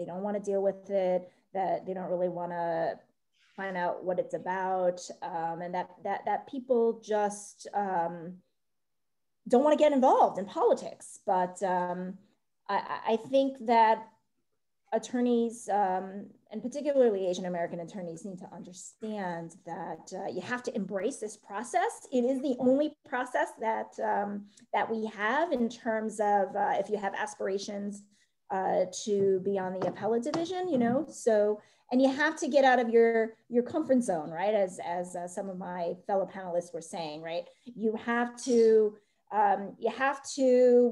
don't want to deal with it, that they don't really want to find out what it's about, and that people just don't want to get involved in politics. But I think that attorneys, and particularly Asian American attorneys, need to understand that you have to embrace this process. It is the only process that we have in terms of if you have aspirations to be on the appellate division, you know. So, and you have to get out of your comfort zone, right? As some of my fellow panelists were saying, right? You have to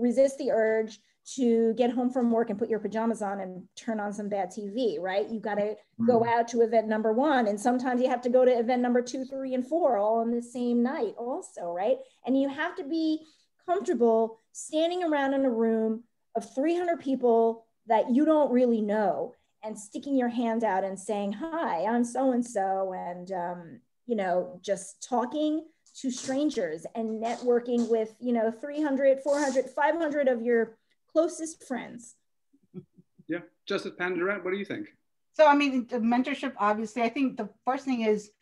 resist the urge to get home from work and put your pajamas on and turn on some bad TV, right? You got to go out to event number 1. And sometimes you have to go to event number 2, 3, and 4 all on the same night also, right? And you have to be comfortable standing around in a room of 300 people that you don't really know and sticking your hand out and saying, hi, I'm so-and-so, and you know, just talking to strangers and networking with, you know, 300, 400, 500 of your closest friends. Yeah, Justice Pandit-Durant, what do you think? So, I mean, the mentorship, obviously, I think the first thing is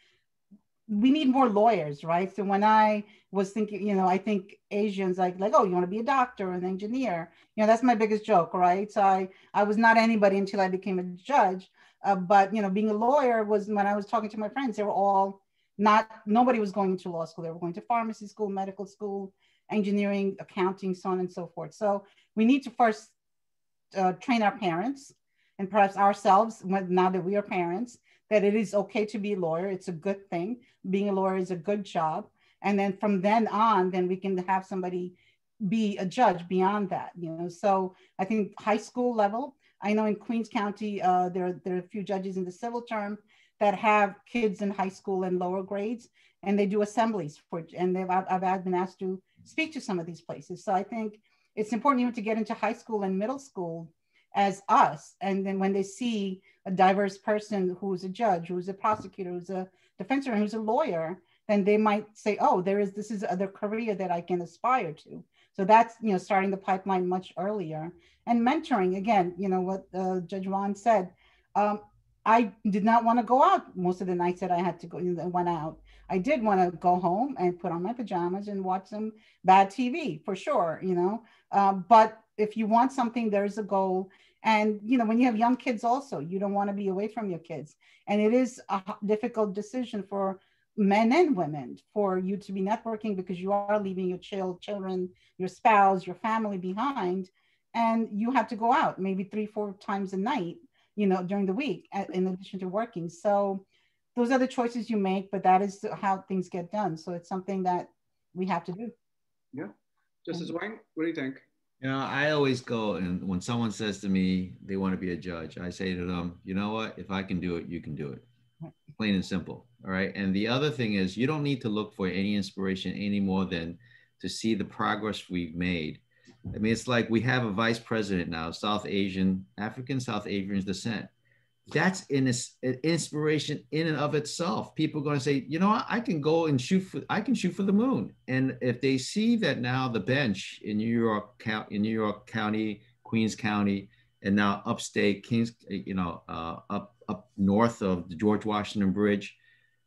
we need more lawyers, right? So when I was thinking, you know, I think Asians like, oh, you want to be a doctor or an engineer? You know, that's my biggest joke, right? So I was not anybody until I became a judge. But, you know, being a lawyer was, when I was talking to my friends, they were all nobody was going into law school. They were going to pharmacy school, medical school, engineering, accounting, so on and so forth. So we need to first train our parents and perhaps ourselves, now that we are parents, that it is okay to be a lawyer. It's a good thing. Being a lawyer is a good job. And then from then on, then we can have somebody be a judge beyond that, So I think high school level, I know in Queens County, there are a few judges in the civil term that have kids in high school and lower grades, and they do assemblies and I've been asked to speak to some of these places. So I think it's important even to get into high school and middle school as us. And then when they see a diverse person who's a judge, who's a prosecutor, who's a defense attorney, who's a lawyer, then they might say, oh, this is other career that I can aspire to. So that's, starting the pipeline much earlier. And mentoring, again, what Judge Ron said, I did not want to go out most of the nights that I had to go, went out. I did want to go home and put on my pajamas and watch some bad TV for sure, but if you want something, there's a goal. And, when you have young kids also, you don't want to be away from your kids. And it is a difficult decision for men and women for you to be networking, because you are leaving your children, your spouse, your family behind, and you have to go out maybe 3-4 times a night, during the week, in addition to working. So those are the choices you make, but that is how things get done. So it's something that we have to do. Yeah. Justice Oing, what do you think? I always go, and when someone says to me they want to be a judge, I say to them, you know what? If I can do it, you can do it. Plain and simple. All right. And the other thing is, you don't need to look for any inspiration any more than to see the progress we've made. I mean, it's like we have a vice president now, African South Asian descent. That's an inspiration in and of itself. People are going to say, you know what, I can go and shoot for the moon. And if they see that now the bench in New York County, Queens County, and now upstate up north of the George Washington Bridge,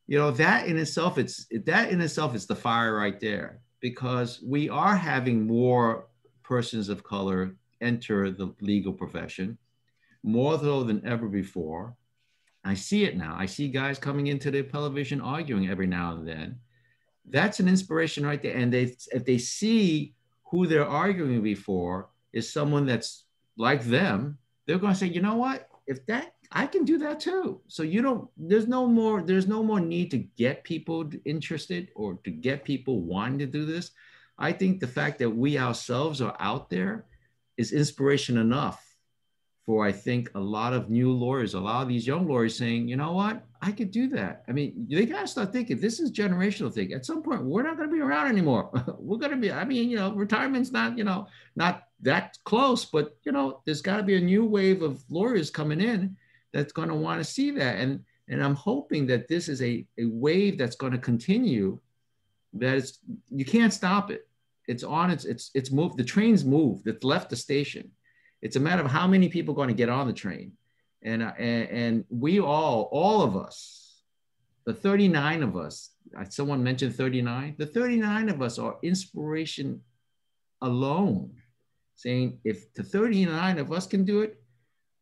that in itself is the fire right there, because we are having more persons of color enter the legal profession, more so than ever before. I see it now. I see guys coming into the television arguing every now and then. That's an inspiration right there. And if they see who they're arguing before is someone that's like them, they're going to say, you know what? I can do that too. So there's no more need to get people interested or to get people wanting to do this. I think the fact that we ourselves are out there is inspiration enough for, I think, a lot of new lawyers, a lot of these young lawyers saying, you know what, I could do that. I mean, they got to start thinking this is generational thing. At some point, we're not going to be around anymore. We're going to be, retirement's not that close, but, there's got to be a new wave of lawyers coming in that's going to want to see that. And I'm hoping that this is a wave that's going to continue, that you can't stop it. It's on, it's moved. The train's moved. It's left the station. It's a matter of how many people are going to get on the train. And we all of us, the 39 of us, someone mentioned 39, the 39 of us are inspiration alone, saying if the 39 of us can do it,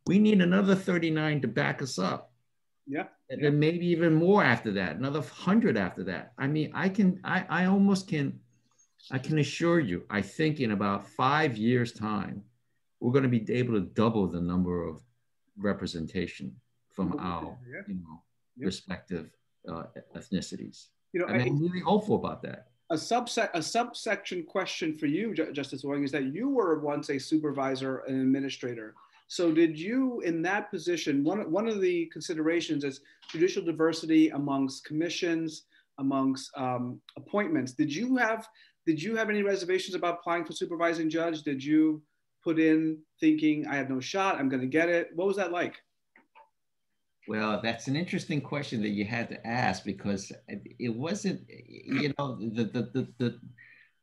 we need another 39 to back us up. Yeah. And then maybe even more after that, another 100 after that. I mean, I can assure you, I think in about 5 years' time, we're going to be able to double the number of representation from our respective ethnicities. I'm really hopeful about that. A subsection question for you, Justice Oing, is that you were once a supervisor and administrator. So did you, in that position, one of the considerations is judicial diversity amongst commissions, amongst appointments. Did you have any reservations about applying for supervising judge? Did you put in thinking, I have no shot, I'm going to get it? What was that like? Well, that's an interesting question that you had to ask, because it wasn't,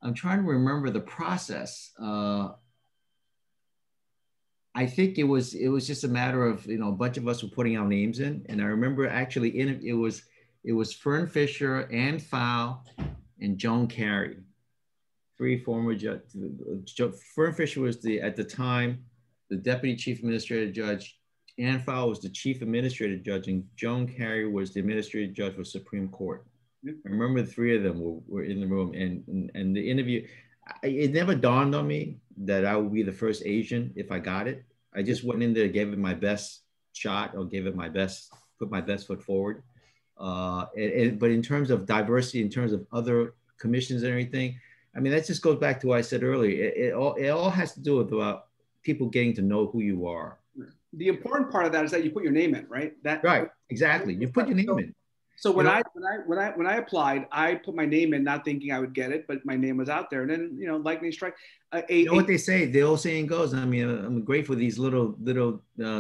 I'm trying to remember the process. I think it was just a matter of, a bunch of us were putting our names in. And I remember actually it was Fern Fisher, Ann Fowle, and Joan Carey. 3 former judges. Fern Fisher was at the time, the deputy chief administrative judge. Ann Fowle was the chief administrative judge, and Joan Carey was the administrative judge for Supreme Court. I remember the 3 of them were in the room, and the interview, it never dawned on me that I would be the first Asian if I got it. I just went in there, gave it my best shot, or gave it my best put my best foot forward. But in terms of diversity, in terms of other commissions and everything, I mean, that just goes back to what I said earlier. It all has to do with about people getting to know who you are. The important part of that is that you put your name in, right? Right, exactly. You put your name in. So when I applied, I put my name in, not thinking I would get it, but my name was out there. And then, you know, lightning strike. You know what they say? The old saying goes. I mean, I'm grateful for these little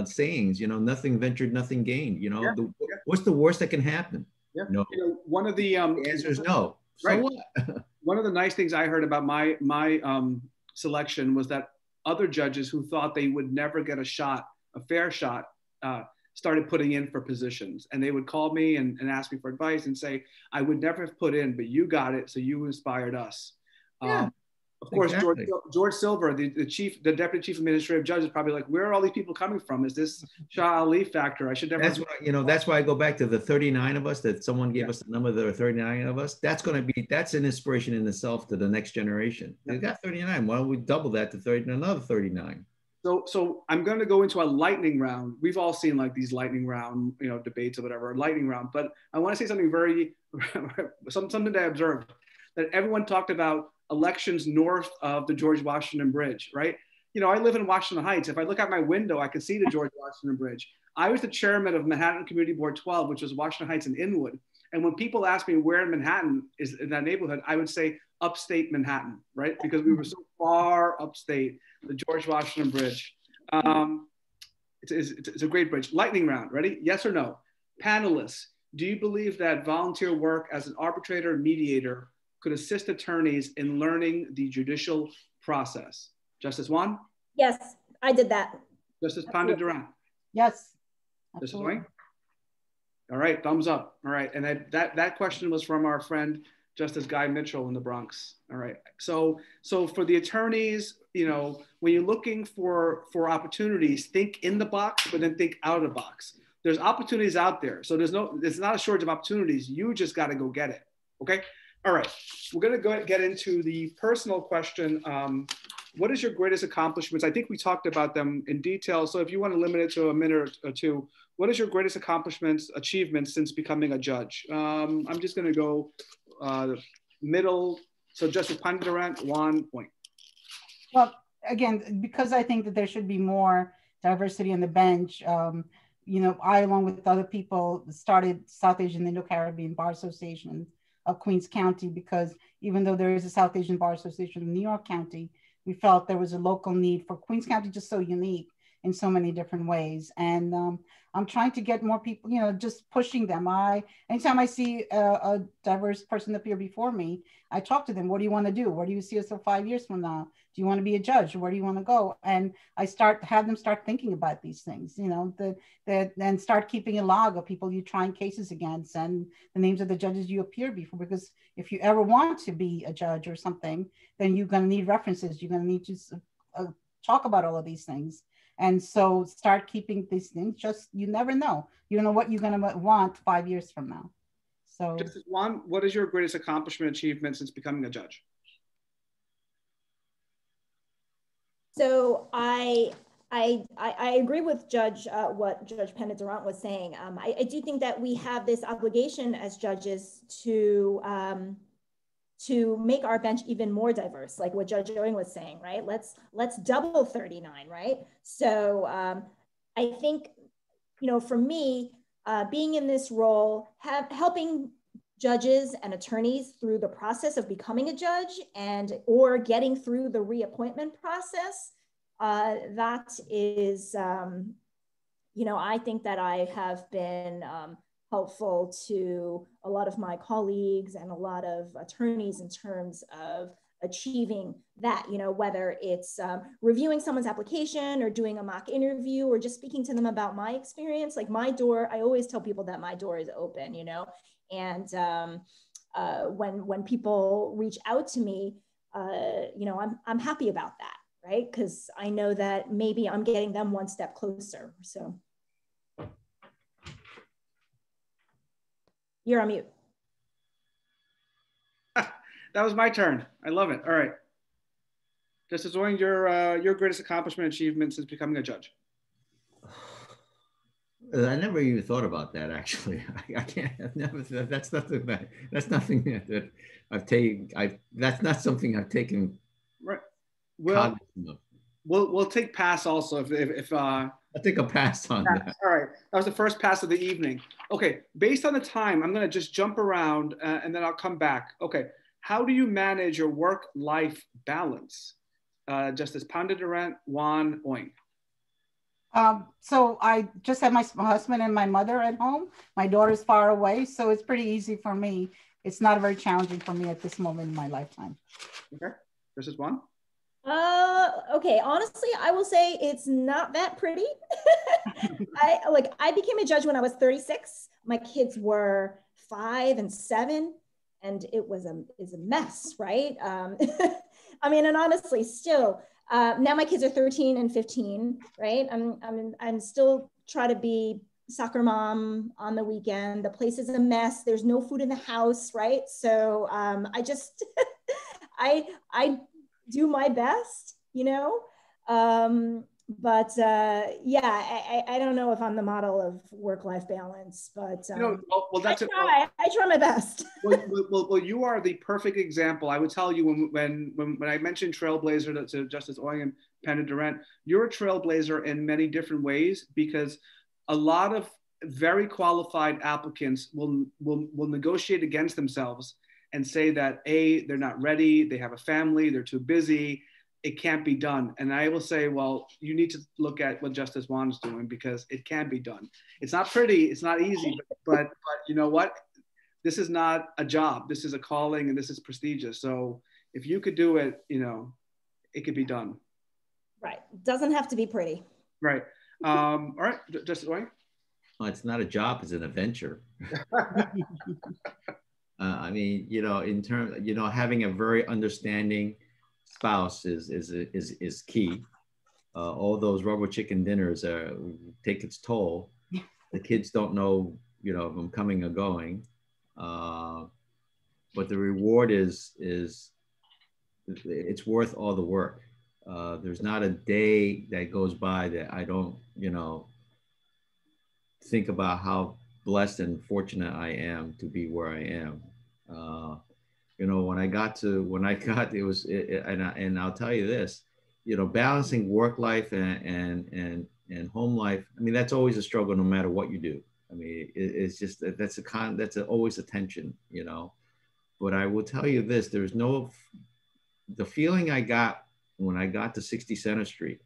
sayings. You know, nothing ventured, nothing gained. You know, what's the worst that can happen? Yeah. No. You know, one of the answer is no. So right. what? One of the nice things I heard about my selection was that other judges who thought they would never get a fair shot, started putting in for positions, and they would call me and ask me for advice and say, I would never have put in, but you got it, so you inspired us. Yeah, of course, exactly. George Silver, the deputy chief administrative judge, is probably like, where are all these people coming from? Is this Shah Ali factor? I should never. That's why I go back to the 39 of us that someone gave us the number. There are 39 of us. That's an inspiration in itself to the next generation. They got 39. Why don't we double that to 30 and another 39? So I'm going to go into a lightning round. We've all seen like these lightning round, you know, debates or whatever, lightning round. But I want to say something something that I observed, that everyone talked about elections north of the George Washington Bridge, right? You know, I live in Washington Heights. If I look out my window, I can see the George Washington Bridge. I was the chairman of Manhattan Community Board 12, which was Washington Heights and Inwood. And when people ask me where in Manhattan is in that neighborhood, I would say upstate Manhattan, right? Because we were so far upstate, the George Washington Bridge. It's a great bridge. Lightning round, ready? Yes or no? Panelists, do you believe that volunteer work as an arbitrator or mediator could assist attorneys in learning the judicial process? Justice Wan? Yes, I did that. Justice Pandit-Durant? Yes. Justice Oing? All right, thumbs up. All right, and that question was from our friend Justice Guy Mitchell in the Bronx. All right, so for the attorneys, you know, when you're looking for opportunities, think in the box, but then think out of the box. There's opportunities out there, so there's not a shortage of opportunities. You just got to go get it. Okay. All right, we're going to get into the personal question. What is your greatest accomplishments? I think we talked about them in detail. So if you want to limit it to a minute or two, what is your greatest achievements since becoming a judge? I'm just going to go middle. So Justice Pandit-Durant, 1 point. Well, again, because I think that there should be more diversity on the bench. You know, I, along with other people, started South Asian Indo-Caribbean Bar Association of Queens County, because even though there is a South Asian Bar Association in New York County, we felt there was a local need for Queens County, just so unique in so many different ways. And I'm trying to get more people, you know, just pushing them. Anytime I see a diverse person appear before me, I talk to them. What do you want to do? Where do you see yourself 5 years from now? Do you want to be a judge? Where do you want to go? And I have them start thinking about these things, you know, and start keeping a log of people you trying cases against and the names of the judges you appear before. Because if you ever want to be a judge or something, then you're going to need references. You're going to need to talk about all of these things. And so start keeping these things. Just, you never know. You don't know what you're going to want 5 years from now. So, Justice Wan, what is your greatest accomplishment, achievement since becoming a judge? So I agree with what Judge Pandit-Durant was saying. I do think that we have this obligation as judges to make our bench even more diverse, like what Judge Oing was saying, right? Let's double 39, right? So I think, you know, for me, being in this role, helping judges and attorneys through the process of becoming a judge or getting through the reappointment process, that is, you know, I think that I have been helpful to a lot of my colleagues and a lot of attorneys in terms of achieving that, you know, whether it's reviewing someone's application or doing a mock interview or just speaking to them about my experience. Like my door, I always tell people that my door is open, you know, and when people reach out to me, you know, I'm happy about that, right? Because I know that maybe I'm getting them one step closer, so. You're on mute. That was my turn. I love it. All right. Justice Oing, your greatest accomplishment, achievement since becoming a judge? I never even thought about that, actually. I can't, I've never, that's nothing that I've taken, that's not something I've taken Right. Well, cognizant of. we'll take pass also if I think I'll pass on that. all right. That was the first pass of the evening. Okay. Based on the time, I'm going to just jump around and then I'll come back. Okay. How do you manage your work-life balance? Justice Pandit-Durant, Juan, Oing. So I just have my husband and my mother at home. My daughter's far away, so it's pretty easy for me. It's not very challenging for me at this moment in my lifetime. Okay. Justice Juan? Okay, honestly, I will say it's not that pretty. I became a judge when I was 36. My kids were 5 and 7, and it was a mess, right? I mean, and honestly, still, now my kids are 13 and 15, right? I'm still trying to be soccer mom on the weekend. The place is a mess. There's no food in the house, right? So I just, I do my best, you know? Yeah, I don't know if I'm the model of work-life balance, but well, that's I try my best. well, you are the perfect example. I would tell you when I mentioned trailblazer to Justice Oing and Pandit-Durant, you're a trailblazer in many different ways because a lot of very qualified applicants will negotiate against themselves and say that they're not ready, they have a family, they're too busy, it can't be done. And I will say, well, you need to look at what Justice Juan is doing because it can be done. It's not pretty, it's not easy, but you know what? This is not a job. This is a calling and this is prestigious. So if you could do it, you know, it could be done. Right. Doesn't have to be pretty. Right. All right, Justice Oing? Well, it's not a job, it's an adventure. I mean, you know, in terms, you know, having a very understanding spouse is key. All those rubber chicken dinners take its toll. The kids don't know, you know, if I'm coming or going, but the reward is it's worth all the work. There's not a day that goes by that I don't, you know, think about how blessed and fortunate I am to be where I am. You know, when I got, it was, and I'll tell you this, you know, balancing work life and home life. I mean, that's always a struggle, no matter what you do. I mean, it's just, that's always a tension, you know. But I will tell you this, the feeling I got when I got to 60 Center Street,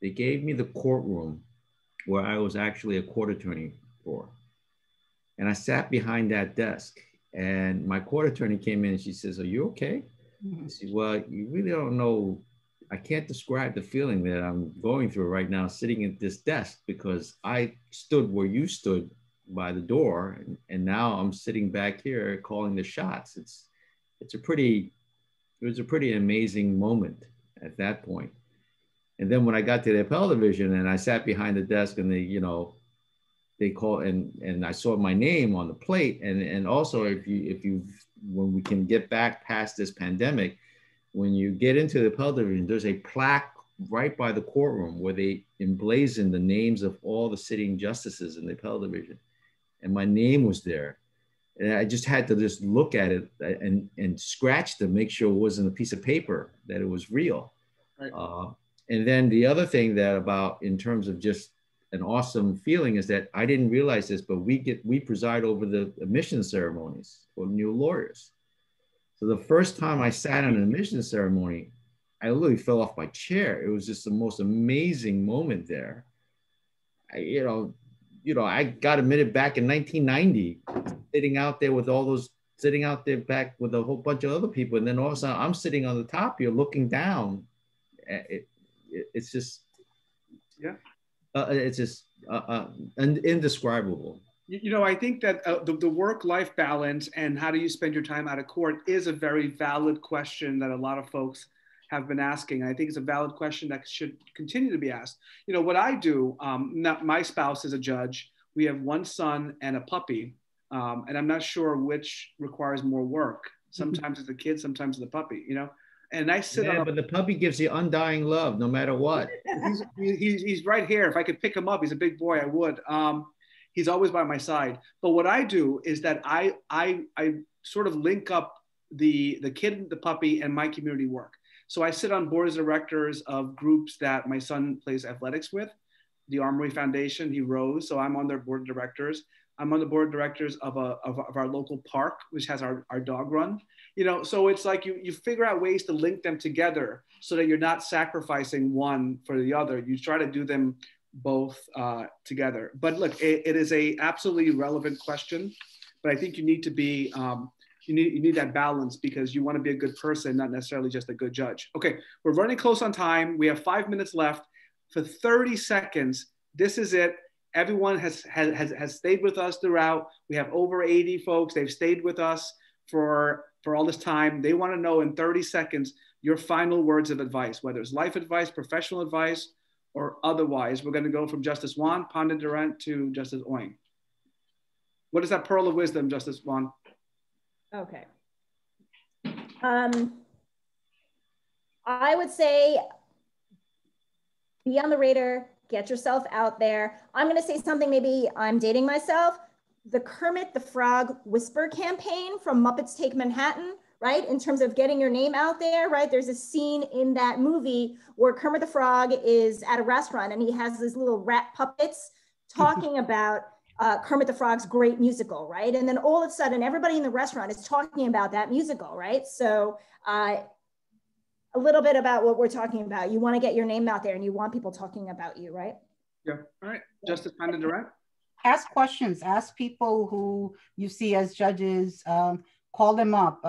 they gave me the courtroom where I was actually a court attorney for. And I sat behind that desk. And my court attorney came in and she says, "Are you okay?" I said, "Well, you really don't know. I can't describe the feeling that I'm going through right now, sitting at this desk, because I stood where you stood by the door, and now I'm sitting back here calling the shots." It was a pretty amazing moment at that point. And then when I got to the appellate division and I sat behind the desk and they call and I saw my name on the plate. And also if you when we can get back past this pandemic, when you get into the appellate division, there's a plaque right by the courtroom where they emblazon the names of all the sitting justices in the appellate division. And my name was there. And I just had to just look at it and scratch to make sure it wasn't a piece of paper, that it was real. Right. And then the other thing that about in terms of just an awesome feeling is that I didn't realize this, but we preside over the admission ceremonies for new lawyers. So the first time I sat in an admission ceremony, I literally fell off my chair. It was just the most amazing moment there. I got admitted back in 1990, sitting out there back with a whole bunch of other people. And then all of a sudden I'm sitting on the top here looking down. It's just, yeah. It's just indescribable. You know, I think that the work-life balance and how do you spend your time out of court is a very valid question that a lot of folks have been asking. I think it's a valid question that should continue to be asked. You know, what I do, my spouse is a judge. We have one son and a puppy, and I'm not sure which requires more work. Sometimes it's the kid, sometimes it's the puppy, you know? And I sit on but the puppy gives you undying love no matter what. He's right here. If I could pick him up, he's a big boy, I would. He's always by my side. But what I do is that I sort of link up the kid, the puppy, and my community work. So I sit on boards of directors of groups that my son plays athletics with, the Armory Foundation, he rows, so I'm on their board of directors. I'm on the board of directors of our local park, which has our dog run. You know, so it's like you figure out ways to link them together so that you're not sacrificing one for the other. You try to do them both together. But look, it is a absolutely relevant question, but I think you need to be, you need that balance because you want to be a good person, not necessarily just a good judge. Okay, we're running close on time. We have 5 minutes left. For 30 seconds, this is it. Everyone has stayed with us throughout. We have over 80 folks. They've stayed with us for all this time. They want to know in 30 seconds your final words of advice, whether it's life advice, professional advice, or otherwise. We're going to go from Justice Juan, Pandit-Durant to Justice Oing. What is that pearl of wisdom, Justice Juan? Okay. I would say be on the radar, get yourself out there. I'm going to say something, maybe I'm dating myself. The Kermit the Frog Whisper campaign from Muppets Take Manhattan, right? In terms of getting your name out there, right? There's a scene in that movie where Kermit the Frog is at a restaurant and he has these little rat puppets talking about Kermit the Frog's great musical, right? And then all of a sudden, everybody in the restaurant is talking about that musical, right? So a little bit about what we're talking about. You want to get your name out there and you want people talking about you, right? Yeah, all right. Justice Pandit-Durant? Ask questions, ask people who you see as judges, call them up,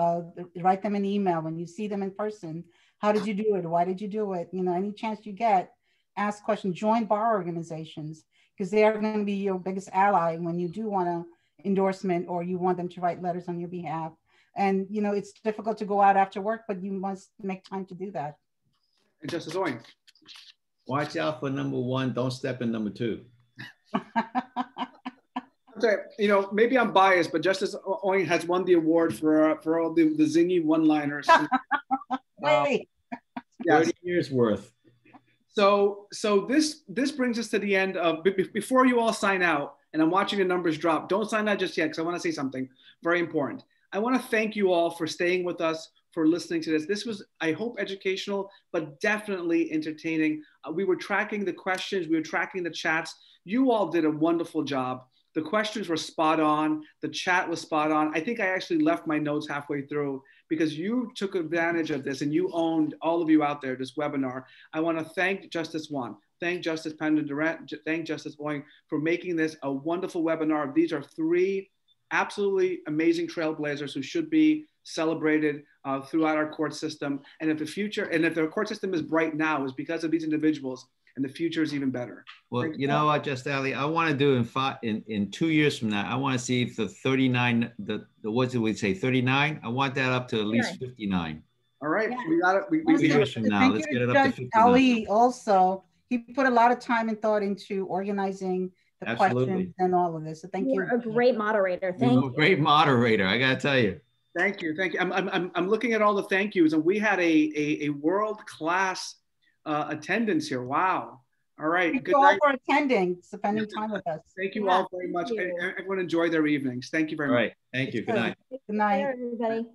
write them an email when you see them in person. How did you do it? Why did you do it? You know, any chance you get, ask questions, join bar organizations, because they are going to be your biggest ally when you do want an endorsement or you want them to write letters on your behalf. And, you know, it's difficult to go out after work, but you must make time to do that. And Justice Oing? Watch out for number one, don't step in number two. Okay, you know, maybe I'm biased, but Justice Oing has won the award for all the zingy one-liners. Hey. Yes. 30 years worth. So this brings us to the end of, before you all sign out, and I'm watching the numbers drop, don't sign out just yet, because I want to say something very important. I want to thank you all for staying with us, for listening to this. This was, I hope, educational, but definitely entertaining. We were tracking the questions, we were tracking the chats. You all did a wonderful job. The questions were spot on. The chat was spot on. I think I actually left my notes halfway through because you took advantage of this and you owned, all of you out there, this webinar. I want to thank Justice Juan, thank Justice Pandit-Durant, thank Justice Oing for making this a wonderful webinar. These are three absolutely amazing trailblazers who should be celebrated throughout our court system. And if the court system is bright now, is because of these individuals. And the future is even better. Well, you know what, Justice Ali, I want to do in 2 years from now, I want to see if the 39, what did we say, 39? I want that up to at least 59. All right, yeah. We got it. 2 years from now, let's get it up to 59. Ali also, he put a lot of time and thought into organizing the questions and all of this. So thank you. You're a great moderator. Thank you. Great moderator, I gotta tell you. Thank you, thank you. I'm looking at all the thank yous, and we had a world-class attendance here. Wow. All right. Thank you all for attending, spending time with us. Thank you all very much. Everyone enjoy their evenings. Thank you very much. All right. Thank you. Good night. Good night. Everybody.